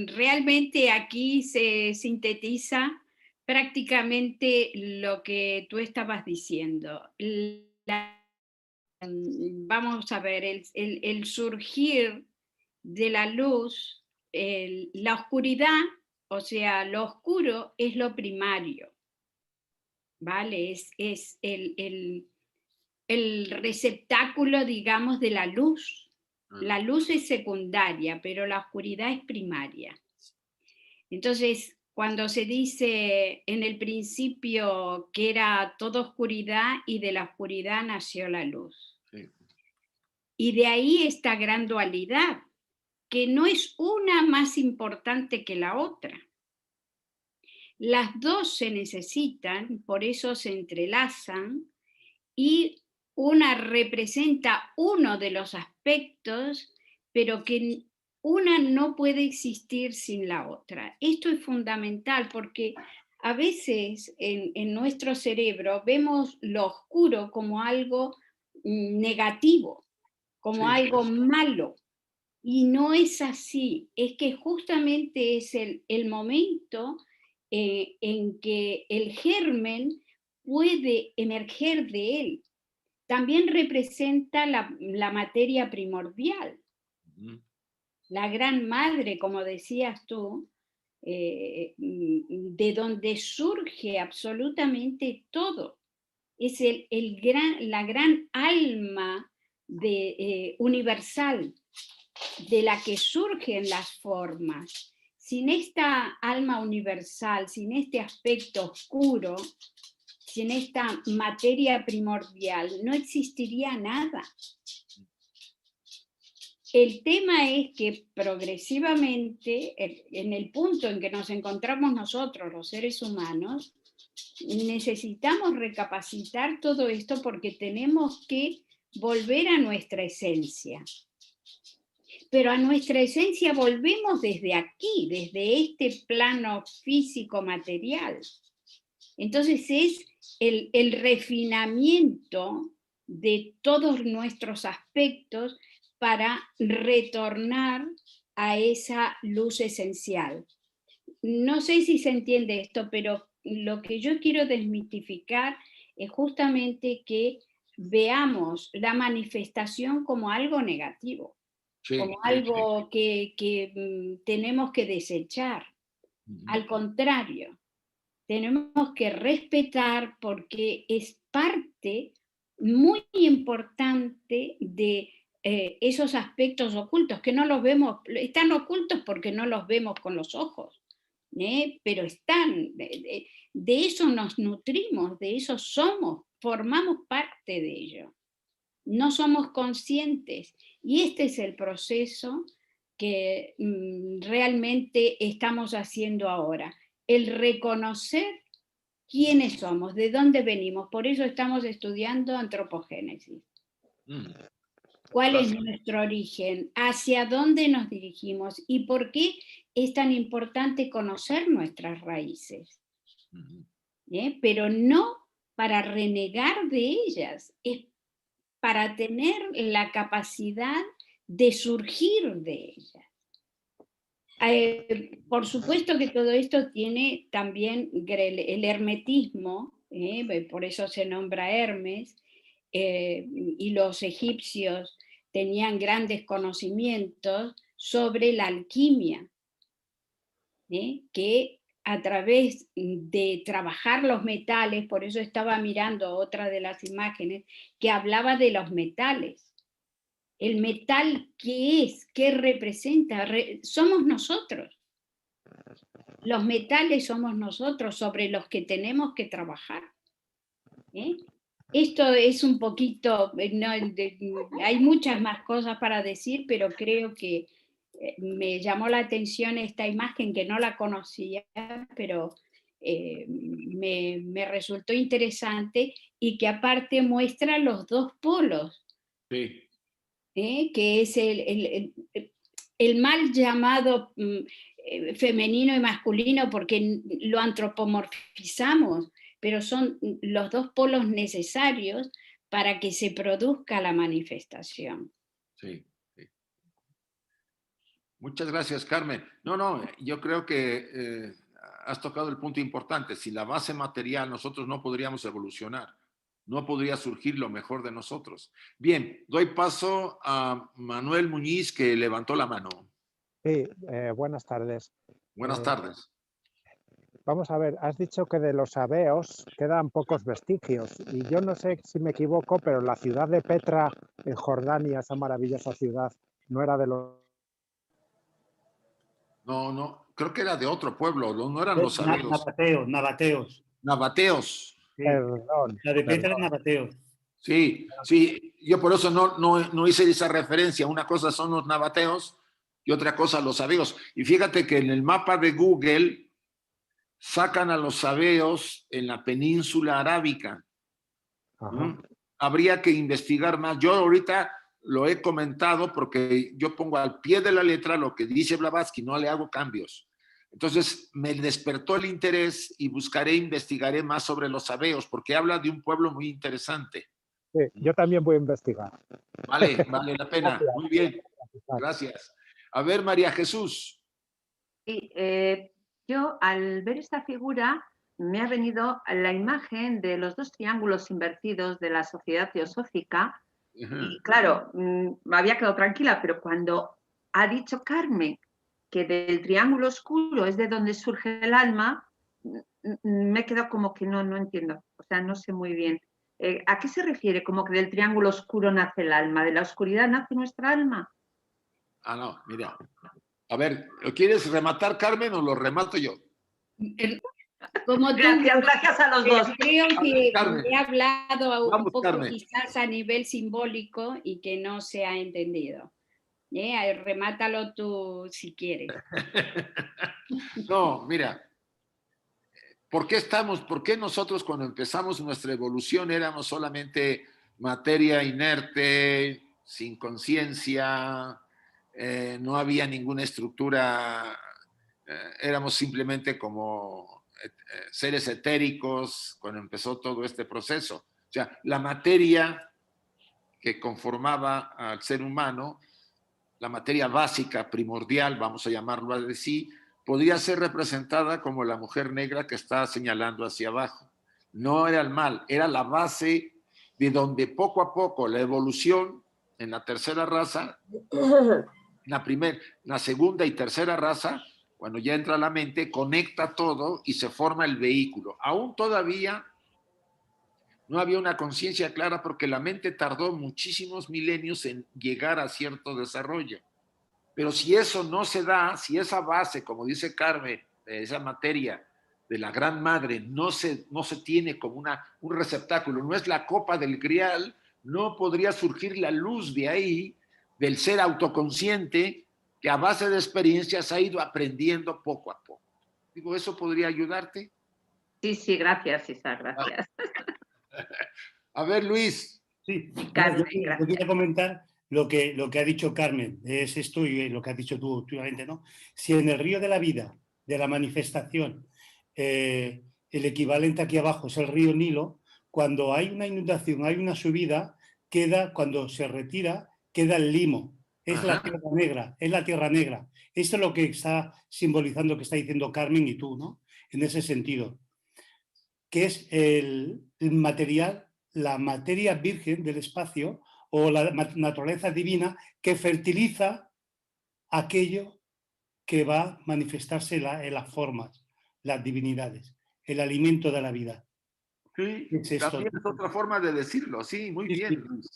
realmente aquí se sintetiza prácticamente lo que tú estabas diciendo. Vamos a ver, el surgir de la luz, la oscuridad, o sea, lo oscuro es lo primario, ¿vale? Es el receptáculo, digamos, de la luz. La luz es secundaria, pero la oscuridad es primaria. Entonces, cuando se dice en el principio que era toda oscuridad y de la oscuridad nació la luz. Sí. Y de ahí esta gran dualidad, que no es una más importante que la otra. Las dos se necesitan, por eso se entrelazan, y una representa uno de los aspectos, pero que una no puede existir sin la otra. Esto es fundamental porque a veces en nuestro cerebro vemos lo oscuro como algo negativo, como algo malo. Y no es así, es que justamente es el momento en que el germen puede emerger de él. También representa la materia primordial. la gran madre, como decías tú, de donde surge absolutamente todo. Es la gran alma universal de la que surgen las formas. Sin esta alma universal, sin este aspecto oscuro, sin esta materia primordial, no existiría nada. El tema es que progresivamente, en el punto en que nos encontramos nosotros, los seres humanos, necesitamos recapacitar todo esto porque tenemos que volver a nuestra esencia. Pero a nuestra esencia volvemos desde aquí, desde este plano físico material. Entonces es el refinamiento de todos nuestros aspectos para retornar a esa luz esencial. No sé si se entiende esto, pero lo que yo quiero desmitificar es justamente que veamos la manifestación como algo negativo, Sí, como sí, algo que tenemos que desechar. Al contrario, tenemos que respetar porque es parte muy importante de esos aspectos ocultos, que no los vemos, están ocultos porque no los vemos con los ojos, pero están, de eso nos nutrimos, de eso somos, formamos parte de ello. No somos conscientes y este es el proceso que realmente estamos haciendo ahora, el reconocer quiénes somos, de dónde venimos. Por eso estamos estudiando antropogénesis. ¿Cuál es nuestro origen? ¿Hacia dónde nos dirigimos? ¿Y por qué es tan importante conocer nuestras raíces? Pero no para renegar de ellas, es para tener la capacidad de surgir de ellas. Por supuesto que todo esto tiene también el hermetismo, por eso se nombra Hermes, y los egipcios tenían grandes conocimientos sobre la alquimia, que a través de trabajar los metales, por eso estaba mirando otra de las imágenes, que hablaba de los metales. El metal, ¿qué es? ¿Qué representa? Somos nosotros. Los metales somos nosotros sobre los que tenemos que trabajar. Esto es un poquito, hay muchas más cosas para decir, pero creo que me llamó la atención esta imagen que no la conocía, pero me resultó interesante y que aparte muestra los dos polos. Sí. Que es el mal llamado femenino y masculino porque lo antropomorfizamos, pero son los dos polos necesarios para que se produzca la manifestación. Sí, sí. Muchas gracias, Carmen. No, yo creo que has tocado el punto importante. Sin la base material nosotros no podríamos evolucionar. No podría surgir lo mejor de nosotros. Bien, doy paso a Manuel Muñiz, que levantó la mano. Sí, buenas tardes. Buenas tardes. Vamos a ver, has dicho que de los sabeos quedan pocos vestigios y yo no sé si me equivoco, pero la ciudad de Petra en Jordania, esa maravillosa ciudad, no era de los... No, creo que era de otro pueblo, no eran los sabeos. Nabateos. Sí. Perdón. La de Petra es nabateos. Sí, yo por eso no hice esa referencia. Una cosa son los nabateos y otra cosa los sabeos. Y fíjate que en el mapa de Google sacan a los sabeos en la península arábica. Habría que investigar más. Yo ahorita lo he comentado porque yo pongo al pie de la letra lo que dice Blavatsky, no le hago cambios. Entonces me despertó el interés y investigaré más sobre los sabeos porque habla de un pueblo muy interesante. Sí, yo también voy a investigar. Vale la pena. Muy bien. Gracias. A ver, María Jesús. Sí, yo al ver esta figura me ha venido la imagen de los dos triángulos invertidos de la sociedad teosófica y claro, me había quedado tranquila, pero cuando ha dicho Carmen que del triángulo oscuro es de donde surge el alma, me he quedado como que no entiendo, o sea, no sé muy bien. ¿A qué se refiere como que del triángulo oscuro nace el alma? ¿De la oscuridad nace nuestra alma? Ah, no, mira. A ver, ¿lo quieres rematar, Carmen, o lo remato yo? Como tú, Gracias a los dos. creo A ver, que Carmen. he hablado Vamos, un poco Carmen. quizás a nivel simbólico y que no se ha entendido. Remátalo tú si quieres. No, mira, ¿por qué nosotros cuando empezamos nuestra evolución éramos solamente materia inerte, sin conciencia, no había ninguna estructura, éramos simplemente como seres etéricos cuando empezó todo este proceso? O sea, la materia que conformaba al ser humano, la materia básica, primordial, vamos a llamarlo así, podría ser representada como la mujer negra que está señalando hacia abajo. No era el mal, era la base de donde poco a poco la evolución en la tercera raza, la segunda y tercera raza, cuando ya entra la mente, conecta todo y se forma el vehículo. Aún todavía no había una conciencia clara porque la mente tardó muchísimos milenios en llegar a cierto desarrollo. Pero si eso no se da, si esa base, como dice Carmen, esa materia de la gran madre no se tiene como un receptáculo, no es la copa del grial, no podría surgir la luz de ahí, del ser autoconsciente que a base de experiencias ha ido aprendiendo poco a poco. Digo, ¿eso podría ayudarte? Sí, gracias, Isa, gracias. A ver, Luis. Sí, Carmen, yo quería comentar lo que ha dicho Carmen, es esto y lo que has dicho tú últimamente, ¿no? Si en el río de la vida, de la manifestación, el equivalente aquí abajo es el río Nilo, cuando hay una inundación, hay una subida, cuando se retira, queda el limo. Es la tierra negra, es la tierra negra. Esto es lo que está simbolizando, que está diciendo Carmen y tú, ¿no? En ese sentido. Que es el material, la materia virgen del espacio o la naturaleza divina que fertiliza aquello que va a manifestarse en las formas, las divinidades, el alimento de la vida. Sí, es esto? también es otra forma de decirlo, sí, muy bien. Sí.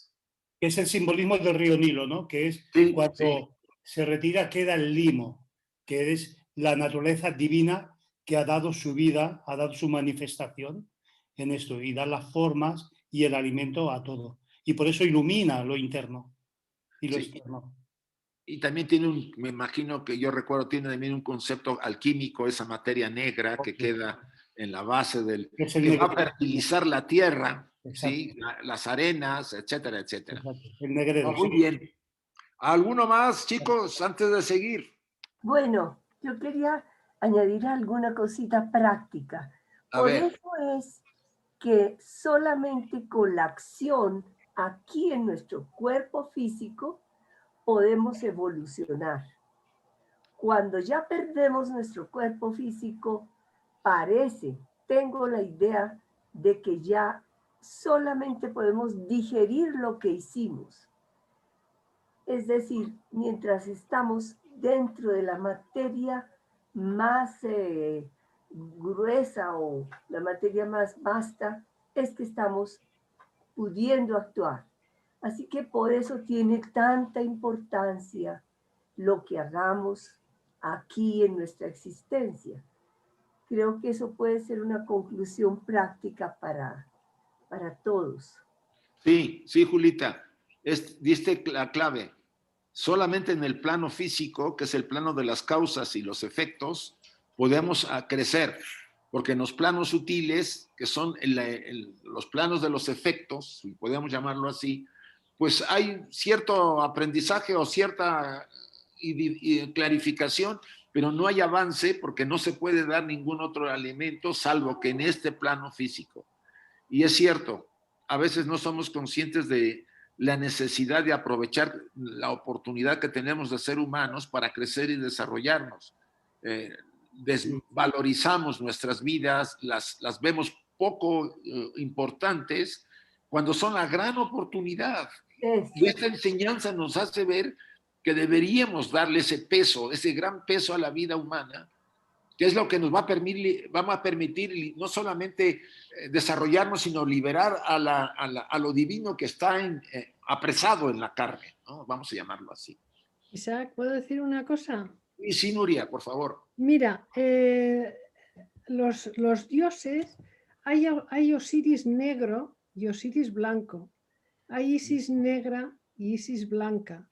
Es el simbolismo del río Nilo, ¿no? Que es cuando se retira queda el limo, que es la naturaleza divina que ha dado su vida, ha dado su manifestación en esto y da las formas y el alimento a todo. Y por eso ilumina lo interno y lo externo. Y también tiene me imagino que yo recuerdo, tiene también un concepto alquímico, esa materia negra que queda en la base que va a fertilizar la tierra, ¿sí? Las arenas, etcétera, etcétera. El negrero. Muy bien. ¿Alguno más, chicos, antes de seguir? Bueno, yo quería añadir alguna cosita práctica. Por eso es que solamente con la acción aquí en nuestro cuerpo físico podemos evolucionar. Cuando ya perdemos nuestro cuerpo físico, tengo la idea de que ya solamente podemos digerir lo que hicimos. Es decir, mientras estamos dentro de la materia más gruesa o la materia más vasta, es que estamos pudiendo actuar. Así que por eso tiene tanta importancia lo que hagamos aquí en nuestra existencia. Creo que eso puede ser una conclusión práctica para todos. Sí, Julita, diste la clave. Solamente en el plano físico, que es el plano de las causas y los efectos, podemos crecer, porque en los planos sutiles, que son los planos de los efectos, si podemos llamarlo así, pues hay cierto aprendizaje o cierta clarificación, pero no hay avance porque no se puede dar ningún otro alimento salvo que en este plano físico. Y es cierto, a veces no somos conscientes de la necesidad de aprovechar la oportunidad que tenemos de ser humanos para crecer y desarrollarnos. Desvalorizamos nuestras vidas, las vemos poco importantes cuando son la gran oportunidad. Y esta enseñanza nos hace ver que deberíamos darle ese peso, ese gran peso a la vida humana, que es lo que nos va a permitir no solamente desarrollarnos, sino liberar a lo divino que está apresado en la carne, ¿no? Vamos a llamarlo así. Isaac, ¿puedo decir una cosa? Y sí, Nuria, por favor. Mira, los dioses, hay Osiris negro y Osiris blanco. Hay Isis negra y Isis blanca.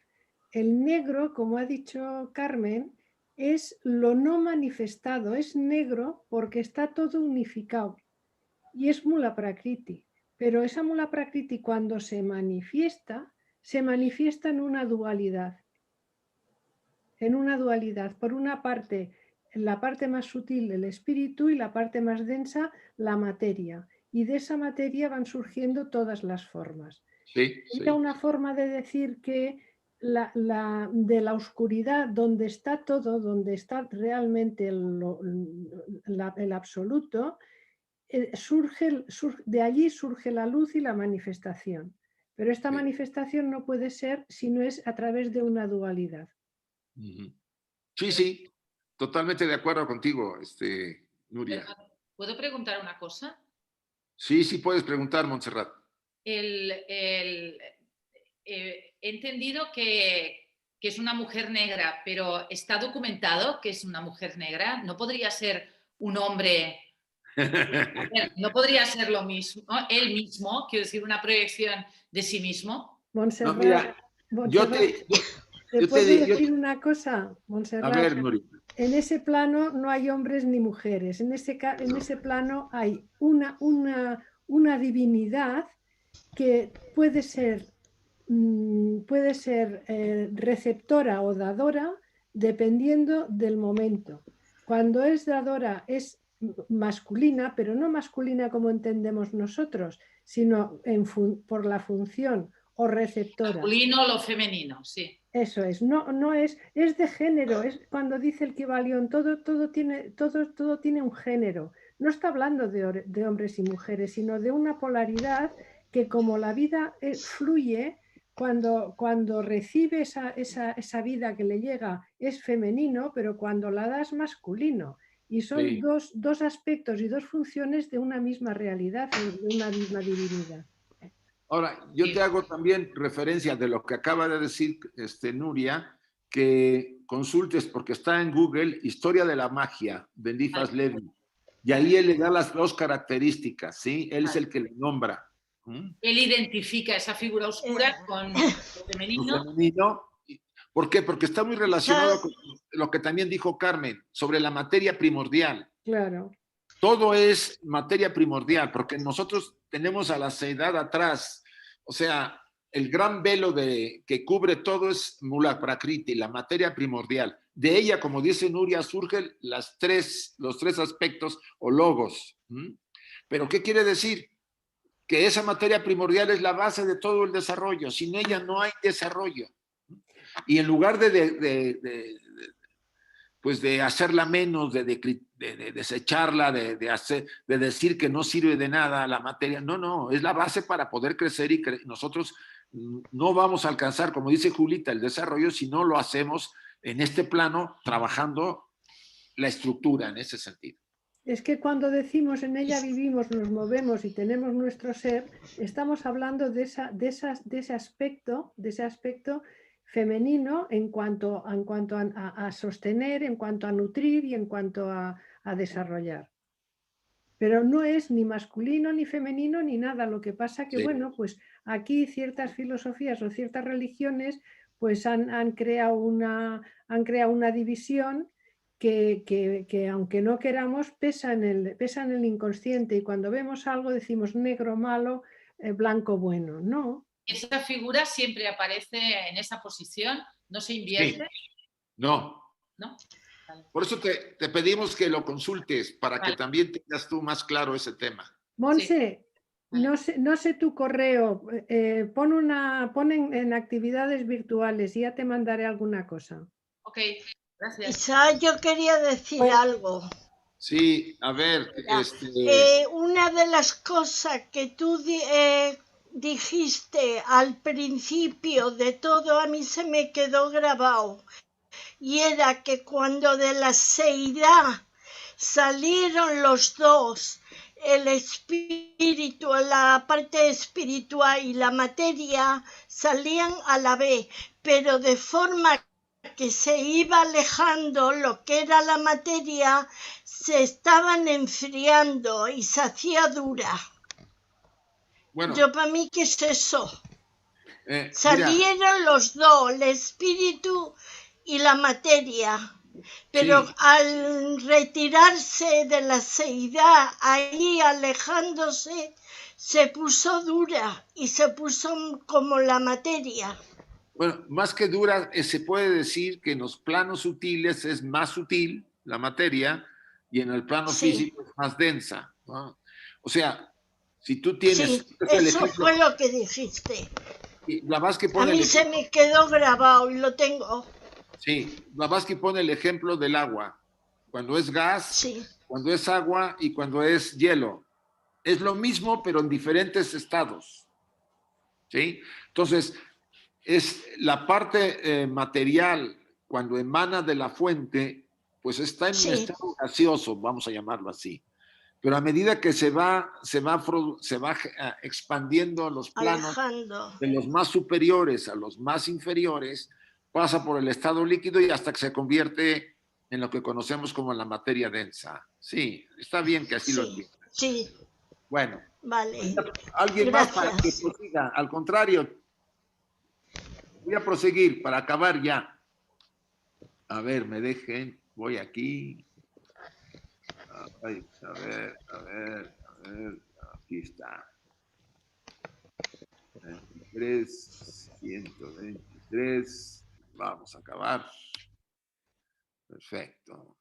El negro, como ha dicho Carmen, es lo no manifestado, es negro porque está todo unificado y es Mula Prakriti. Pero esa Mula Prakriti cuando se manifiesta en una dualidad. En una dualidad. Por una parte, la parte más sutil el espíritu y la parte más densa la materia. Y de esa materia van surgiendo todas las formas. Sí, Era una forma de decir que de la oscuridad, donde está todo, donde está realmente el absoluto, de allí surge la luz y la manifestación. Pero esta manifestación no puede ser si no es a través de una dualidad. Sí, sí, totalmente de acuerdo contigo, Nuria. ¿Puedo preguntar una cosa? Sí, sí puedes preguntar, Montserrat. He entendido que es una mujer negra, pero ¿está documentado que es una mujer negra? ¿No podría ser un hombre? ¿No podría ser lo mismo, él mismo, quiero decir, una proyección de sí mismo? Montserrat, no, mira, ¿te puedo decir una cosa, Montserrat? A ver, Nuria. En ese plano no hay hombres ni mujeres. En ese plano hay una divinidad que puede ser receptora o dadora dependiendo del momento. Cuando es dadora es masculina, pero no masculina como entendemos nosotros, sino por la función o receptora. Masculino o lo femenino, sí. Eso es, no es de género, es cuando dice el Kybalión, todo tiene un género. No está hablando de hombres y mujeres, sino de una polaridad que como la vida fluye, cuando recibe esa vida que le llega es femenino, pero cuando la da es masculino. Y son Sí. dos aspectos y dos funciones de una misma realidad, de una misma divinidad. Ahora, yo te hago también referencia de lo que acaba de decir Nuria, que consultes, porque está en Google, Historia de la Magia, de Eliphas Levi. Y ahí él le da las dos características, ¿sí? Él es el que le nombra. Él identifica esa figura oscura con lo femenino. ¿Por qué? Porque está muy relacionado con lo que también dijo Carmen, sobre la materia primordial. Claro. Todo es materia primordial, porque nosotros tenemos a la seidad atrás. O sea, el gran velo que cubre todo es Mula Prakriti, la materia primordial. De ella, como dice Nuria, surgen los tres aspectos o logos. ¿Pero qué quiere decir? Que esa materia primordial es la base de todo el desarrollo. Sin ella no hay desarrollo. Y en lugar de hacerla menos, de desecharla, de decir que no sirve de nada la materia, no, es la base para poder crecer y nosotros no vamos a alcanzar, como dice Julita, el desarrollo si no lo hacemos en este plano, trabajando la estructura en ese sentido. Es que cuando decimos en ella vivimos, nos movemos y tenemos nuestro ser, estamos hablando de ese aspecto femenino en cuanto a sostener, en cuanto a nutrir y en cuanto a desarrollar. Pero no es ni masculino ni femenino ni nada. Lo que pasa que, bueno, pues aquí ciertas filosofías o ciertas religiones pues han creado una división que aunque no queramos pesa en el inconsciente, y cuando vemos algo decimos negro malo, blanco bueno. No. Esa figura siempre aparece en esa posición, no se invierte. Sí. No. Por eso te pedimos que lo consultes para que también tengas tú más claro ese tema. Monse, no sé tu correo, pon en actividades virtuales y ya te mandaré alguna cosa. Ok, gracias. Isaac, yo quería decir algo. Sí, a ver. Una de las cosas que tú dijiste al principio de todo, a mí se me quedó grabado. Y era que cuando de la seidad salieron los dos, el espíritu, la parte espiritual y la materia, salían a la vez, pero de forma que se iba alejando lo que era la materia, se estaban enfriando y se hacía dura. Bueno, yo para mí, ¿qué es eso? mira, Salieron los dos, el espíritu y la materia, pero sí. al retirarse de la seidad, ahí alejándose, se puso dura y se puso como la materia. Bueno, más que dura, se puede decir que en los planos sutiles es más sutil la materia y en el plano físico es más densa, ¿no? O sea, si tú tienes... Sí, eso fue lo que dijiste. Blavatsky A pone mí se me quedó grabado y lo tengo. Sí, Blavatsky pone el ejemplo del agua. Cuando es gas, cuando es agua y cuando es hielo. Es lo mismo, pero en diferentes estados. ¿Sí? Entonces, es la parte material, cuando emana de la fuente, pues está en un estado gaseoso, vamos a llamarlo así. Pero a medida que se va expandiendo a los planos de los más superiores a los más inferiores, pasa por el estado líquido y hasta que se convierte en lo que conocemos como la materia densa. Sí, está bien que así lo entiendan. Sí. Bueno. Vale. ¿Alguien más para que prosiga? Al contrario, voy a proseguir para acabar ya. A ver, me dejen, voy aquí. Ay, a ver, aquí está. 123, vamos a acabar. Perfecto.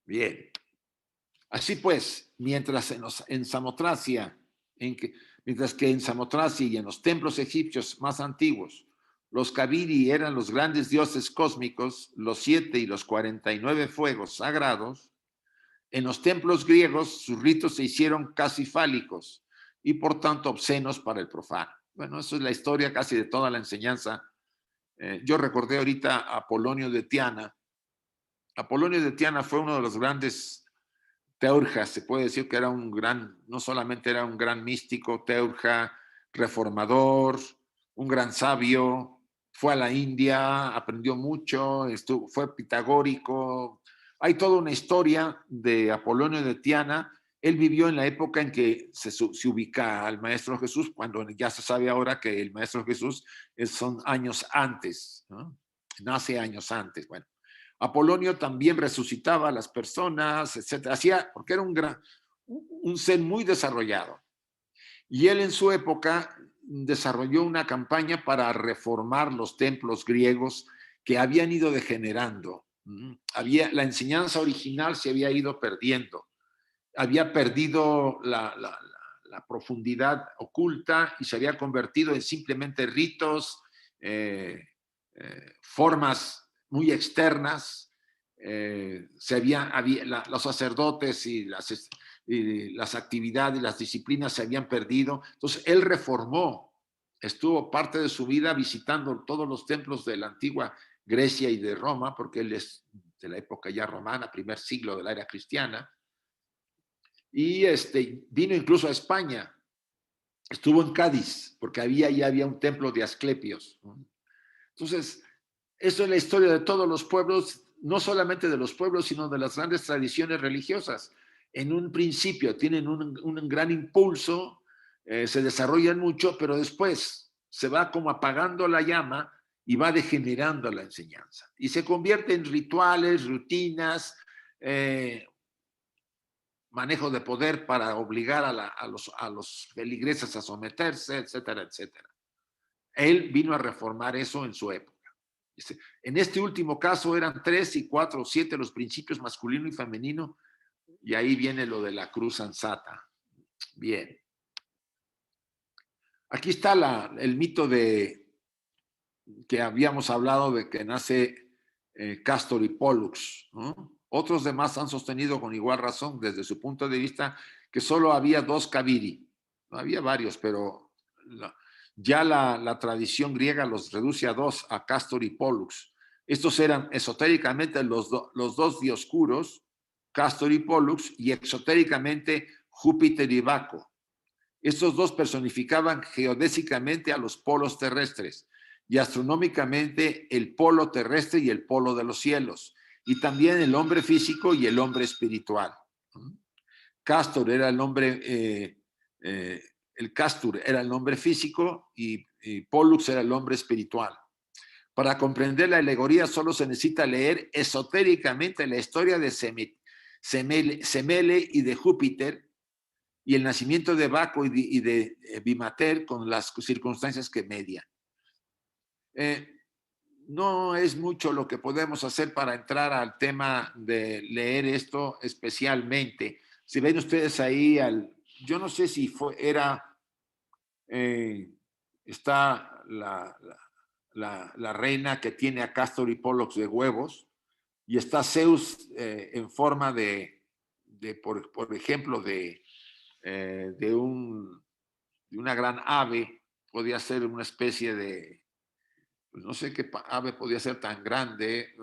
Bien. Así pues, mientras en Samotracia, mientras que en Samotracia y en los templos egipcios más antiguos, los Kaviri eran los grandes dioses cósmicos, los 7 y los 49 fuegos sagrados, en los templos griegos sus ritos se hicieron casi fálicos y por tanto obscenos para el profano. Bueno, eso es la historia casi de toda la enseñanza. Yo recordé ahorita a Apolonio de Tiana. Apolonio de Tiana fue uno de los grandes teurjas, se puede decir que era un gran, no solamente era un gran místico, teurja, reformador, un gran sabio, fue a la India, aprendió mucho, fue pitagórico. Hay toda una historia de Apolonio de Tiana. Él vivió en la época en que se ubica al Maestro Jesús, cuando ya se sabe ahora que el Maestro Jesús son años antes, ¿no? Nace años antes. Bueno, Apolonio también resucitaba a las personas, etcétera, porque era un ser muy desarrollado. Y él en su época desarrolló una campaña para reformar los templos griegos que habían ido degenerando. La enseñanza original se había ido perdiendo. Había perdido la profundidad oculta y se había convertido en simplemente ritos, formas muy externas. Los sacerdotes y las actividades y las disciplinas se habían perdido. Entonces él reformó, estuvo parte de su vida visitando todos los templos de la antigua Grecia y de Roma, porque él es de la época ya romana, primer siglo de la era cristiana, y vino incluso a España, estuvo en Cádiz, porque ya había un templo de Asclepios. Entonces, eso es la historia de todos los pueblos, no solamente de los pueblos, sino de las grandes tradiciones religiosas. En un principio tienen un gran impulso, se desarrollan mucho, pero después se va como apagando la llama y va degenerando la enseñanza. Y se convierte en rituales, rutinas, manejo de poder para obligar a los feligreses a someterse, etcétera, etcétera. Él vino a reformar eso en su época. En este último caso eran 3 y 4 o 7 los principios masculino y femenino, y ahí viene lo de la cruz ansata. Bien. Aquí está el mito que habíamos hablado de que nace Castor y Pollux, ¿no? Otros demás han sostenido con igual razón, desde su punto de vista, que solo había 2 Kaviri, había varios, pero ya la tradición griega los reduce a dos, a Castor y Pollux. Estos eran esotéricamente los dos dioscuros, Castor y Pollux, y exotéricamente Júpiter y Baco. Estos dos personificaban geodésicamente a los polos terrestres y astronómicamente el polo terrestre y el polo de los cielos, y también el hombre físico y el hombre espiritual. Castor era el hombre, el Castor era el hombre físico y Pollux era el hombre espiritual. Para comprender la alegoría solo se necesita leer esotéricamente la historia de Semele y de Júpiter y el nacimiento de Baco y de Bimater con las circunstancias que median. No es mucho lo que podemos hacer para entrar al tema de leer esto especialmente. Si ven ustedes ahí, yo no sé si está la reina que tiene a Castor y Pollux de huevos, y está Zeus en forma por ejemplo, de una gran ave. Podía ser una especie de, pues no sé qué ave podía ser tan grande.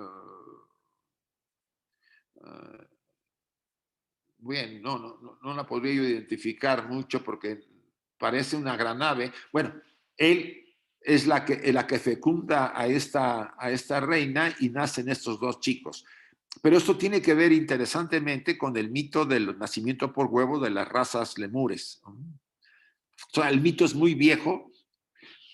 Bien, no la podría yo identificar mucho porque parece una gran ave. Bueno, él es la que fecunda a esta reina y nacen estos dos chicos. Pero esto tiene que ver interesantemente con el mito del nacimiento por huevo de las razas lemures. O sea, el mito es muy viejo,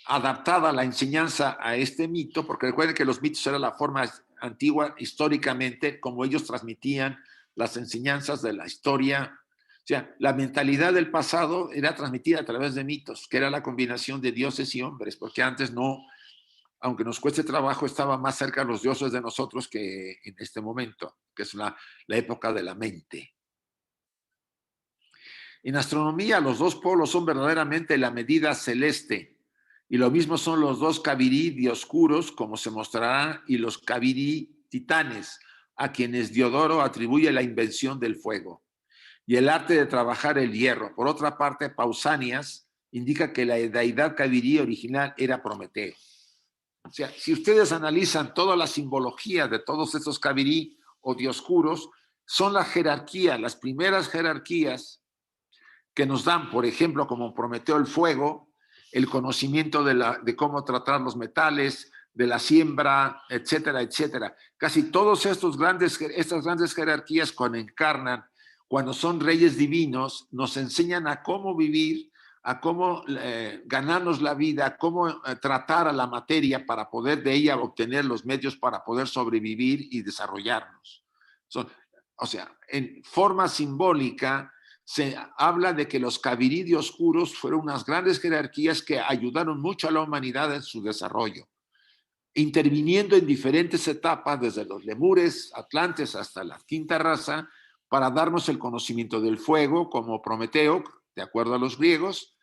adaptada la enseñanza a este mito, porque recuerden que los mitos eran la forma antigua históricamente como ellos transmitían las enseñanzas de la historia. O sea, la mentalidad del pasado era transmitida a través de mitos, que era la combinación de dioses y hombres, porque antes no, aunque nos cueste trabajo, estaba más cerca los dioses de nosotros que en este momento, que es la época de la mente. En astronomía, los dos polos son verdaderamente la medida celeste, y lo mismo son los dos Cabirí dioscuros, como se mostrará, y los Cabirí titanes, a quienes Diodoro atribuye la invención del fuego y el arte de trabajar el hierro. Por otra parte, Pausanias indica que la deidad Cabirí original era Prometeo. O sea, si ustedes analizan toda la simbología de todos estos Cabirí o dioscuros, son la jerarquía, las primeras jerarquías que nos dan, por ejemplo, como Prometeo el fuego, el conocimiento de cómo tratar los metales, de la siembra, etcétera, etcétera. Casi todas estas grandes jerarquías cuando son reyes divinos, nos enseñan a cómo vivir, a cómo ganarnos la vida, a cómo tratar a la materia para poder de ella obtener los medios para poder sobrevivir y desarrollarnos. O sea, en forma simbólica, se habla de que los Cabirí oscuros fueron unas grandes jerarquías que ayudaron mucho a la humanidad en su desarrollo, interviniendo en diferentes etapas, desde los lemures, atlantes, hasta la quinta raza, para darnos el conocimiento del fuego, como Prometeo, de acuerdo a los griegos,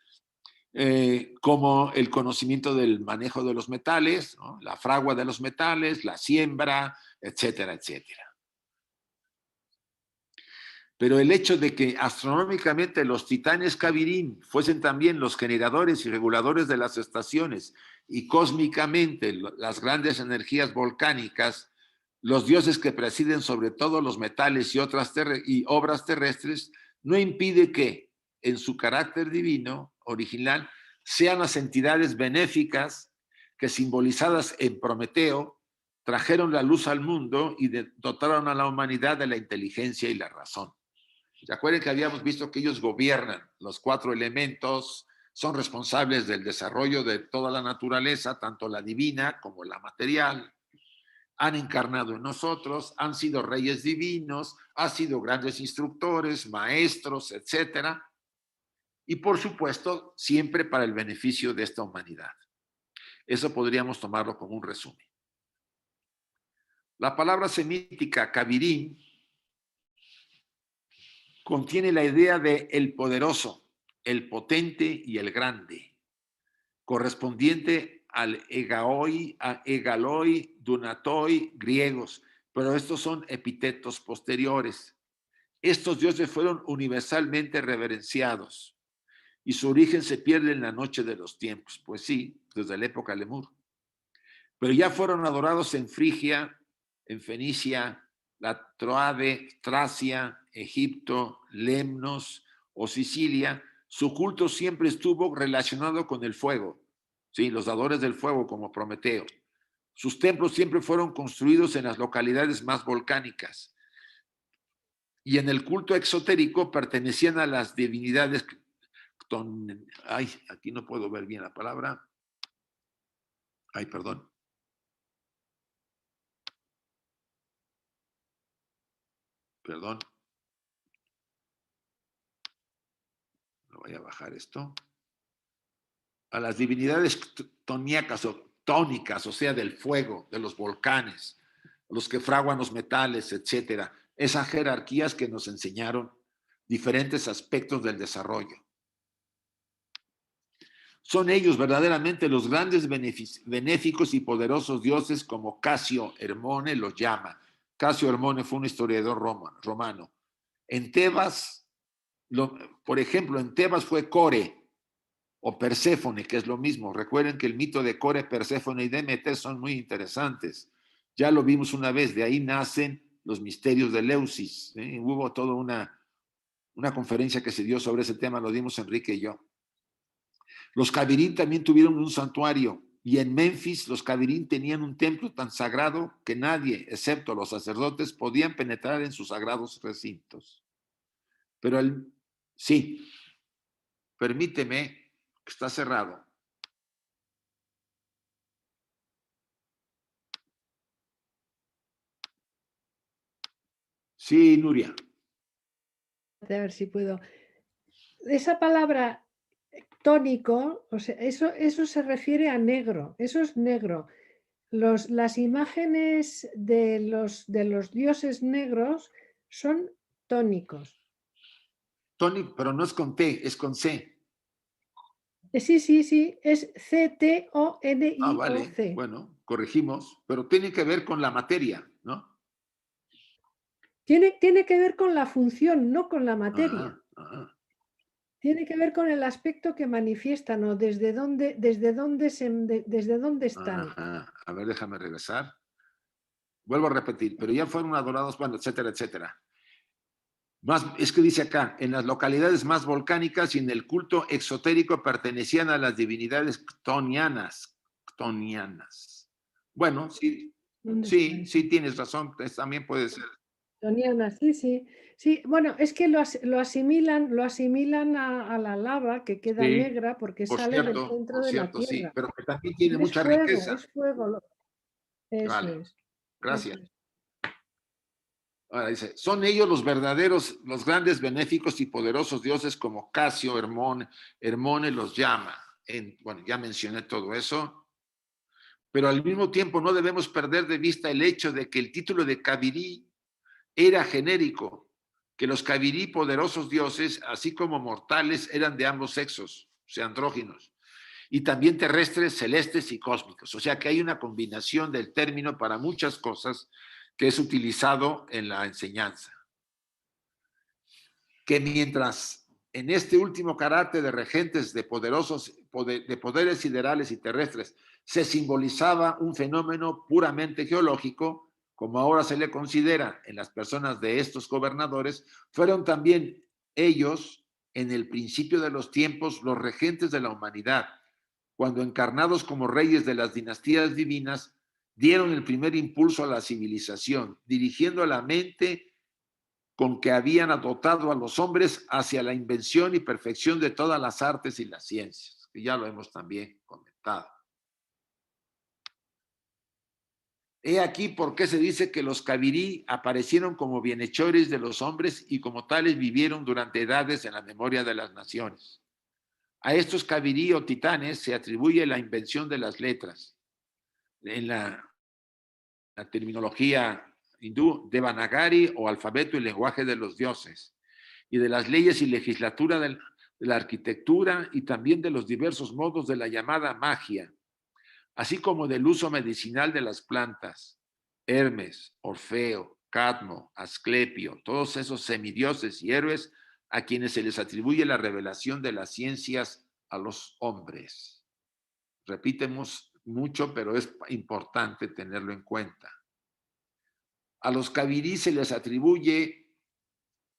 como el conocimiento del manejo de los metales, ¿no? La fragua de los metales, la siembra, etcétera, etcétera. Pero el hecho de que astronómicamente los titanes Cabirín fuesen también los generadores y reguladores de las estaciones y cósmicamente las grandes energías volcánicas, los dioses que presiden sobre todo los metales y obras terrestres, no impide que, en su carácter divino original, sean las entidades benéficas que, simbolizadas en Prometeo, trajeron la luz al mundo y dotaron a la humanidad de la inteligencia y la razón. ¿Se acuerdan que habíamos visto que ellos gobiernan los 4 elementos, son responsables del desarrollo de toda la naturaleza, tanto la divina como la material? Han encarnado en nosotros, han sido reyes divinos, han sido grandes instructores, maestros, etcétera. Y por supuesto, siempre para el beneficio de esta humanidad. Eso podríamos tomarlo como un resumen. La palabra semítica Cabirín contiene la idea de el poderoso, el potente y el grande, correspondiente al egaloi, dunatoi griegos, pero estos son epítetos posteriores. Estos dioses fueron universalmente reverenciados y su origen se pierde en la noche de los tiempos. Pues sí, desde la época lemur. Pero ya fueron adorados en Frigia, en Fenicia, la Troade, Tracia, Egipto, Lemnos o Sicilia. Su culto siempre estuvo relacionado con el fuego, ¿sí? Los dadores del fuego como Prometeo. Sus templos siempre fueron construidos en las localidades más volcánicas. Y en el culto exotérico pertenecían a las divinidades. Ay, aquí no puedo ver bien la palabra. Ay, perdón. Perdón. No voy a bajar esto. A las divinidades toníacas o tónicas, o sea, del fuego, de los volcanes, los que fraguan los metales, etcétera. Esas jerarquías que nos enseñaron diferentes aspectos del desarrollo. Son ellos verdaderamente los grandes benéficos y poderosos dioses, como Casio Hermone los llama. Casio Hermone fue un historiador romano. En Tebas, por ejemplo, en Tebas fue Core o Perséfone, que es lo mismo. Recuerden que el mito de Core, Perséfone y Demeter son muy interesantes. Ya lo vimos una vez, de ahí nacen los misterios de Eleusis. Hubo toda una conferencia que se dio sobre ese tema, lo dimos Enrique y yo. Los Cabirín también tuvieron un santuario, y en Memphis los Cabirín tenían un templo tan sagrado que nadie, excepto los sacerdotes, podían penetrar en sus sagrados recintos. Pero sí, permíteme, que está cerrado. Sí, Nuria. A ver si puedo. Esa palabra tónico, o sea, eso se refiere a negro, eso es negro. Las imágenes de los dioses negros son tónicos. Tónico, pero no es con T, es con C. Sí, es C-T-O-N-I-O-C. Ah, vale, bueno, corregimos, pero tiene que ver con la materia, ¿no? Tiene que ver con la función, no con la materia. Tiene que ver con el aspecto que manifiestan o desde dónde están. A ver, déjame regresar. Vuelvo a repetir, pero ya fueron adorados, bueno, etcétera, etcétera. Es que dice acá, en las localidades más volcánicas y en el culto exotérico pertenecían a las divinidades ctonianas. Bueno, sí, tienes razón, también puede ser. Ctonianas, sí. Sí, bueno, es que lo asimilan a la lava que queda negra porque sale del centro de la Tierra. Sí, pero que también tiene mucha riqueza. Es fuego. Eso vale. es. Gracias. Ahora dice, son ellos los verdaderos, los grandes benéficos y poderosos dioses, como Casio, Hermone los llama. Bueno, ya mencioné todo eso, pero al mismo tiempo no debemos perder de vista el hecho de que el título de Cabirí era genérico, que los Cabirí, poderosos dioses, así como mortales, eran de ambos sexos, o sea, andróginos, y también terrestres, celestes y cósmicos. O sea que hay una combinación del término para muchas cosas que es utilizado en la enseñanza. Que mientras en este último carácter de regentes de poderes siderales y terrestres se simbolizaba un fenómeno puramente geológico, como ahora se le considera en las personas de estos gobernadores, fueron también ellos, en el principio de los tiempos, los regentes de la humanidad, cuando encarnados como reyes de las dinastías divinas, dieron el primer impulso a la civilización, dirigiendo la mente con que habían dotado a los hombres hacia la invención y perfección de todas las artes y las ciencias, que ya lo hemos también comentado. He aquí por qué se dice que los Cabirí aparecieron como bienhechores de los hombres y como tales vivieron durante edades en la memoria de las naciones. A estos Cabirí o titanes se atribuye la invención de las letras. En la terminología hindú, Devanagari o alfabeto y lenguaje de los dioses, y de las leyes y legislatura de la arquitectura y también de los diversos modos de la llamada magia, así como del uso medicinal de las plantas. Hermes, Orfeo, Cadmo, Asclepio, todos esos semidioses y héroes a quienes se les atribuye la revelación de las ciencias a los hombres. Repetimos mucho, pero es importante tenerlo en cuenta. A los cabirí se les atribuye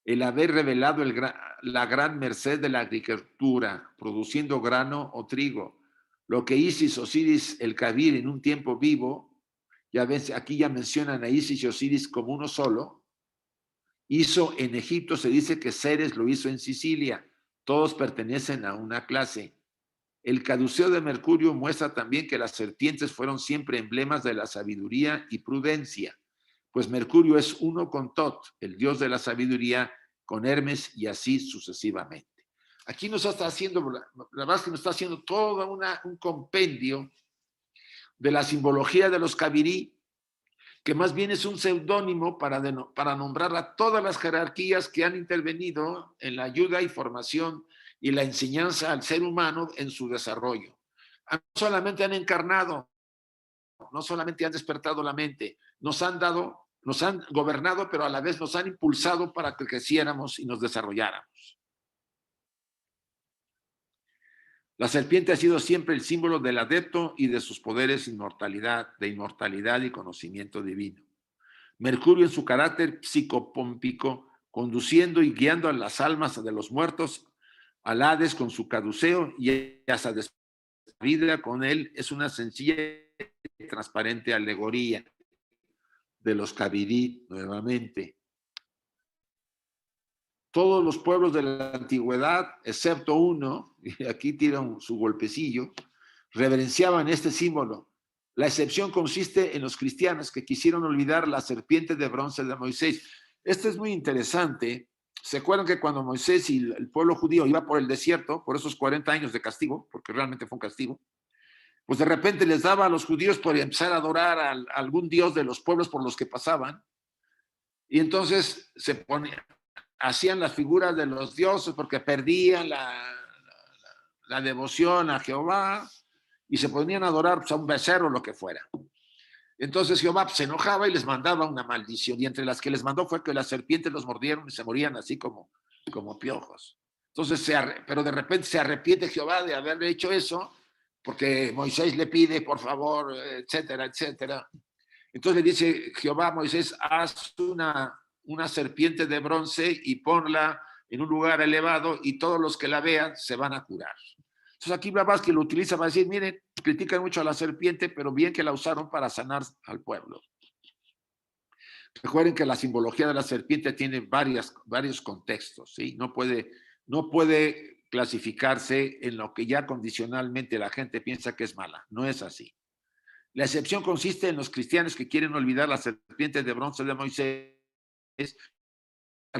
el haber revelado la gran merced de la agricultura, produciendo grano o trigo. Lo que Isis, Osiris, el Kabir en un tiempo vivo, ya ves, aquí ya mencionan a Isis y Osiris como uno solo, hizo en Egipto, se dice que Ceres lo hizo en Sicilia, todos pertenecen a una clase. El caduceo de Mercurio muestra también que las serpientes fueron siempre emblemas de la sabiduría y prudencia, pues Mercurio es uno con Tot, el dios de la sabiduría, con Hermes y así sucesivamente. Aquí nos está haciendo, la verdad es que nos está haciendo todo un compendio de la simbología de los cabirí, que más bien es un seudónimo para nombrar a todas las jerarquías que han intervenido en la ayuda y formación y la enseñanza al ser humano en su desarrollo. No solamente han encarnado, no solamente han despertado la mente, nos han gobernado, pero a la vez nos han impulsado para que creciéramos y nos desarrolláramos. La serpiente ha sido siempre el símbolo del adepto y de sus poderes de inmortalidad y conocimiento divino. Mercurio en su carácter psicopómpico, conduciendo y guiando a las almas de los muertos al Hades con su caduceo y hasta vida con él, es una sencilla y transparente alegoría de los cabirí nuevamente. Todos los pueblos de la antigüedad, excepto uno, y aquí tiran su golpecillo, reverenciaban este símbolo. La excepción consiste en los cristianos que quisieron olvidar la serpiente de bronce de Moisés. Esto es muy interesante. ¿Se acuerdan que cuando Moisés y el pueblo judío iba por el desierto, por esos 40 años de castigo, porque realmente fue un castigo, pues de repente les daba a los judíos por empezar a adorar a algún dios de los pueblos por los que pasaban, y entonces hacían las figuras de los dioses porque perdían la devoción a Jehová y se ponían a adorar pues, a un becerro o lo que fuera. Entonces Jehová se enojaba y les mandaba una maldición, y entre las que les mandó fue que las serpientes los mordieron y se morían así como piojos. Entonces, pero de repente se arrepiente Jehová de haber hecho eso, porque Moisés le pide, por favor, etcétera, etcétera. Entonces le dice Jehová a Moisés, haz una serpiente de bronce y ponla en un lugar elevado y todos los que la vean se van a curar. Entonces aquí Blavatsky lo utiliza para decir, miren, critican mucho a la serpiente, pero bien que la usaron para sanar al pueblo. Recuerden que la simbología de la serpiente tiene varios contextos, ¿sí? No puede clasificarse en lo que ya condicionalmente la gente piensa que es mala. No es así. La excepción consiste en los cristianos que quieren olvidar la serpiente de bronce de Moisés, el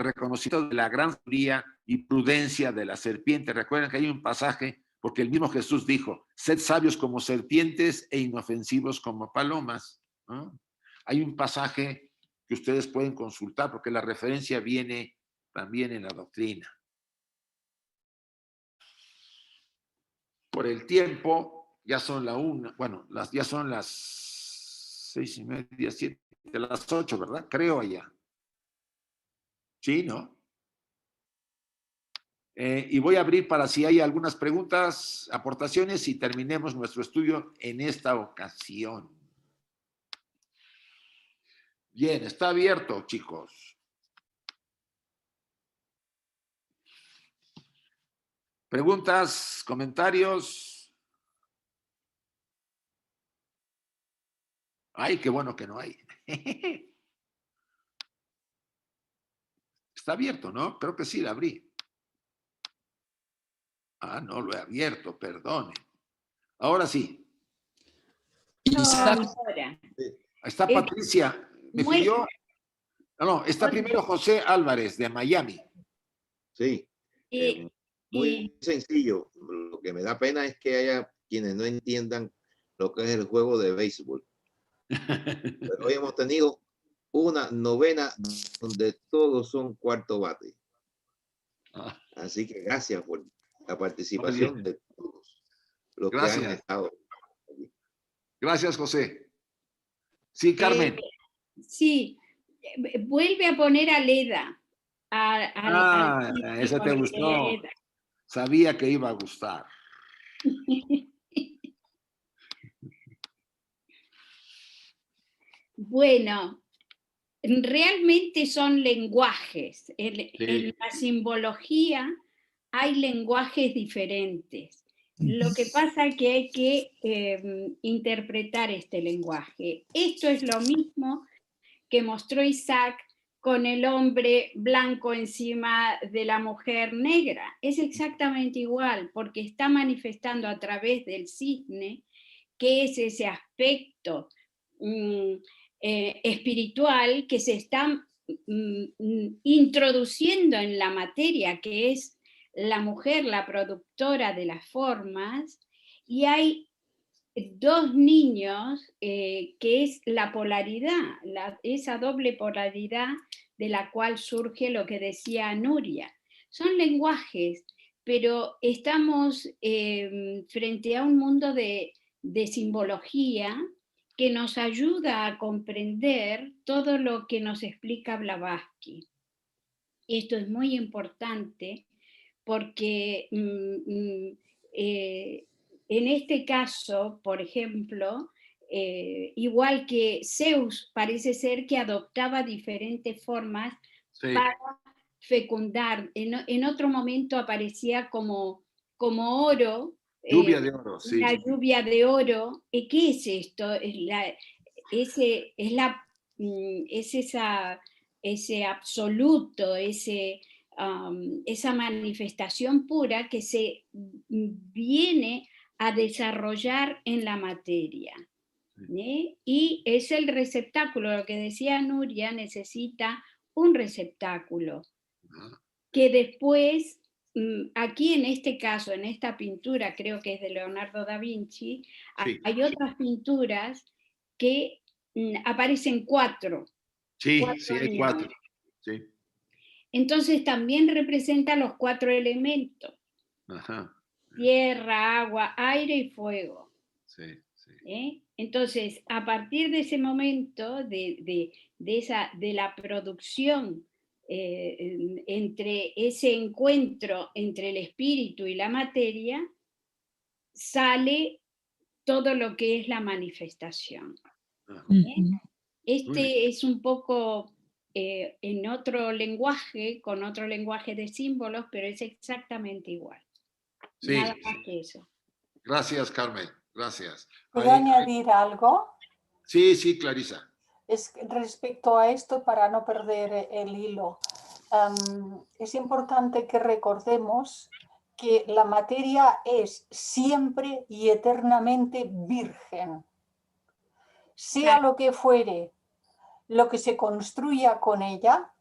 reconocimiento de la gran sabiduría y prudencia de la serpiente. Recuerden que hay un pasaje, porque el mismo Jesús dijo, sed sabios como serpientes e inofensivos como palomas, ¿no? Hay un pasaje que ustedes pueden consultar, porque la referencia viene también en la doctrina. Por el tiempo, ya son ya son las 6:30, 7, las 8, ¿verdad? Creo allá. Sí, ¿no? Y voy a abrir para si hay algunas preguntas, aportaciones y terminemos nuestro estudio en esta ocasión. Bien, está abierto, chicos. ¿Preguntas, comentarios? Ay, qué bueno que no hay. Está abierto, ¿no? Creo que sí, la abrí. Ah, no lo he abierto, perdone. Ahora sí. Está Patricia. ¿Me pidió? No, está primero José Álvarez, de Miami. Sí. Muy sencillo. Lo que me da pena es que haya quienes no entiendan lo que es el juego de béisbol. Pero hoy hemos tenido una novena donde todos son cuarto bate. Así que gracias por la participación de todos los que han estado allí. Gracias, José. Sí, Carmen. Sí, vuelve a poner a Leda esa te gustó. Sabía que iba a gustar. Bueno, realmente son lenguajes. En la simbología hay lenguajes diferentes. Lo que pasa es que hay que interpretar este lenguaje. Esto es lo mismo que mostró Isaac con el hombre blanco encima de la mujer negra. Es exactamente igual, porque está manifestando a través del cisne, que es ese aspecto espiritual que se está introduciendo en la materia, que es la mujer, la productora de las formas, y hay dos niños que es la polaridad, esa doble polaridad de la cual surge lo que decía Nuria. Son lenguajes, pero estamos frente a un mundo de simbología que nos ayuda a comprender todo lo que nos explica Blavatsky. Esto es muy importante porque en este caso, por ejemplo, igual que Zeus parece ser que adoptaba diferentes formas para fecundar. En otro momento aparecía como oro. Lluvia de oro, sí. La lluvia de oro. ¿Qué es esto? Ese absoluto, esa manifestación pura que se viene a desarrollar en la materia. Y es el receptáculo, lo que decía Nuria, necesita un receptáculo que después, aquí en este caso, en esta pintura, creo que es de Leonardo da Vinci, hay otras pinturas que aparecen cuatro. Sí, hay cuatro. Sí. Entonces también representa los 4 elementos. Ajá. Tierra, agua, aire y fuego. Sí. Entonces, a partir de ese momento, de la producción, entre ese encuentro entre el espíritu y la materia, sale todo lo que es la manifestación. Este es un poco en otro lenguaje, con otro lenguaje de símbolos, pero es exactamente igual. Sí. Nada más que eso. Gracias, Carmen. Gracias. ¿Puedo añadir algo? Sí, Clarisa. Es respecto a esto, para no perder el hilo. Es importante que recordemos que la materia es siempre y eternamente virgen. Sea lo que fuere, lo que se construya con ella,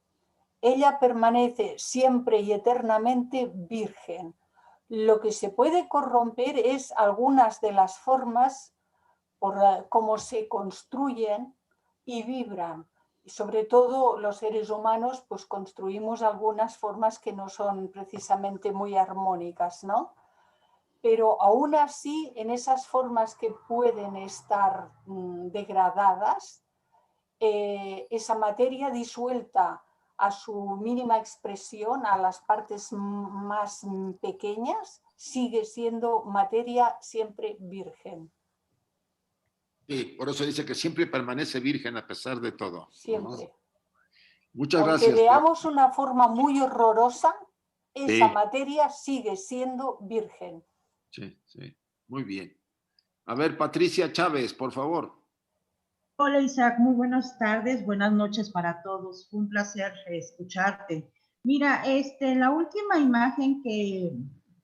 ella permanece siempre y eternamente virgen. Lo que se puede corromper es algunas de las formas por cómo se construyen y vibran. Y sobre todo los seres humanos pues construimos algunas formas que no son precisamente muy armónicas, ¿no? Pero aún así, en esas formas que pueden estar degradadas, esa materia disuelta a su mínima expresión, a las partes más pequeñas, sigue siendo materia siempre virgen. Sí, por eso dice que siempre permanece virgen a pesar de todo. Siempre. Muchas gracias. Aunque veamos una forma muy horrorosa, esa materia sigue siendo virgen. Sí. Muy bien. A ver, Patricia Chávez, por favor. Hola Isaac, muy buenas tardes, buenas noches para todos. Un placer escucharte. Mira, la última imagen que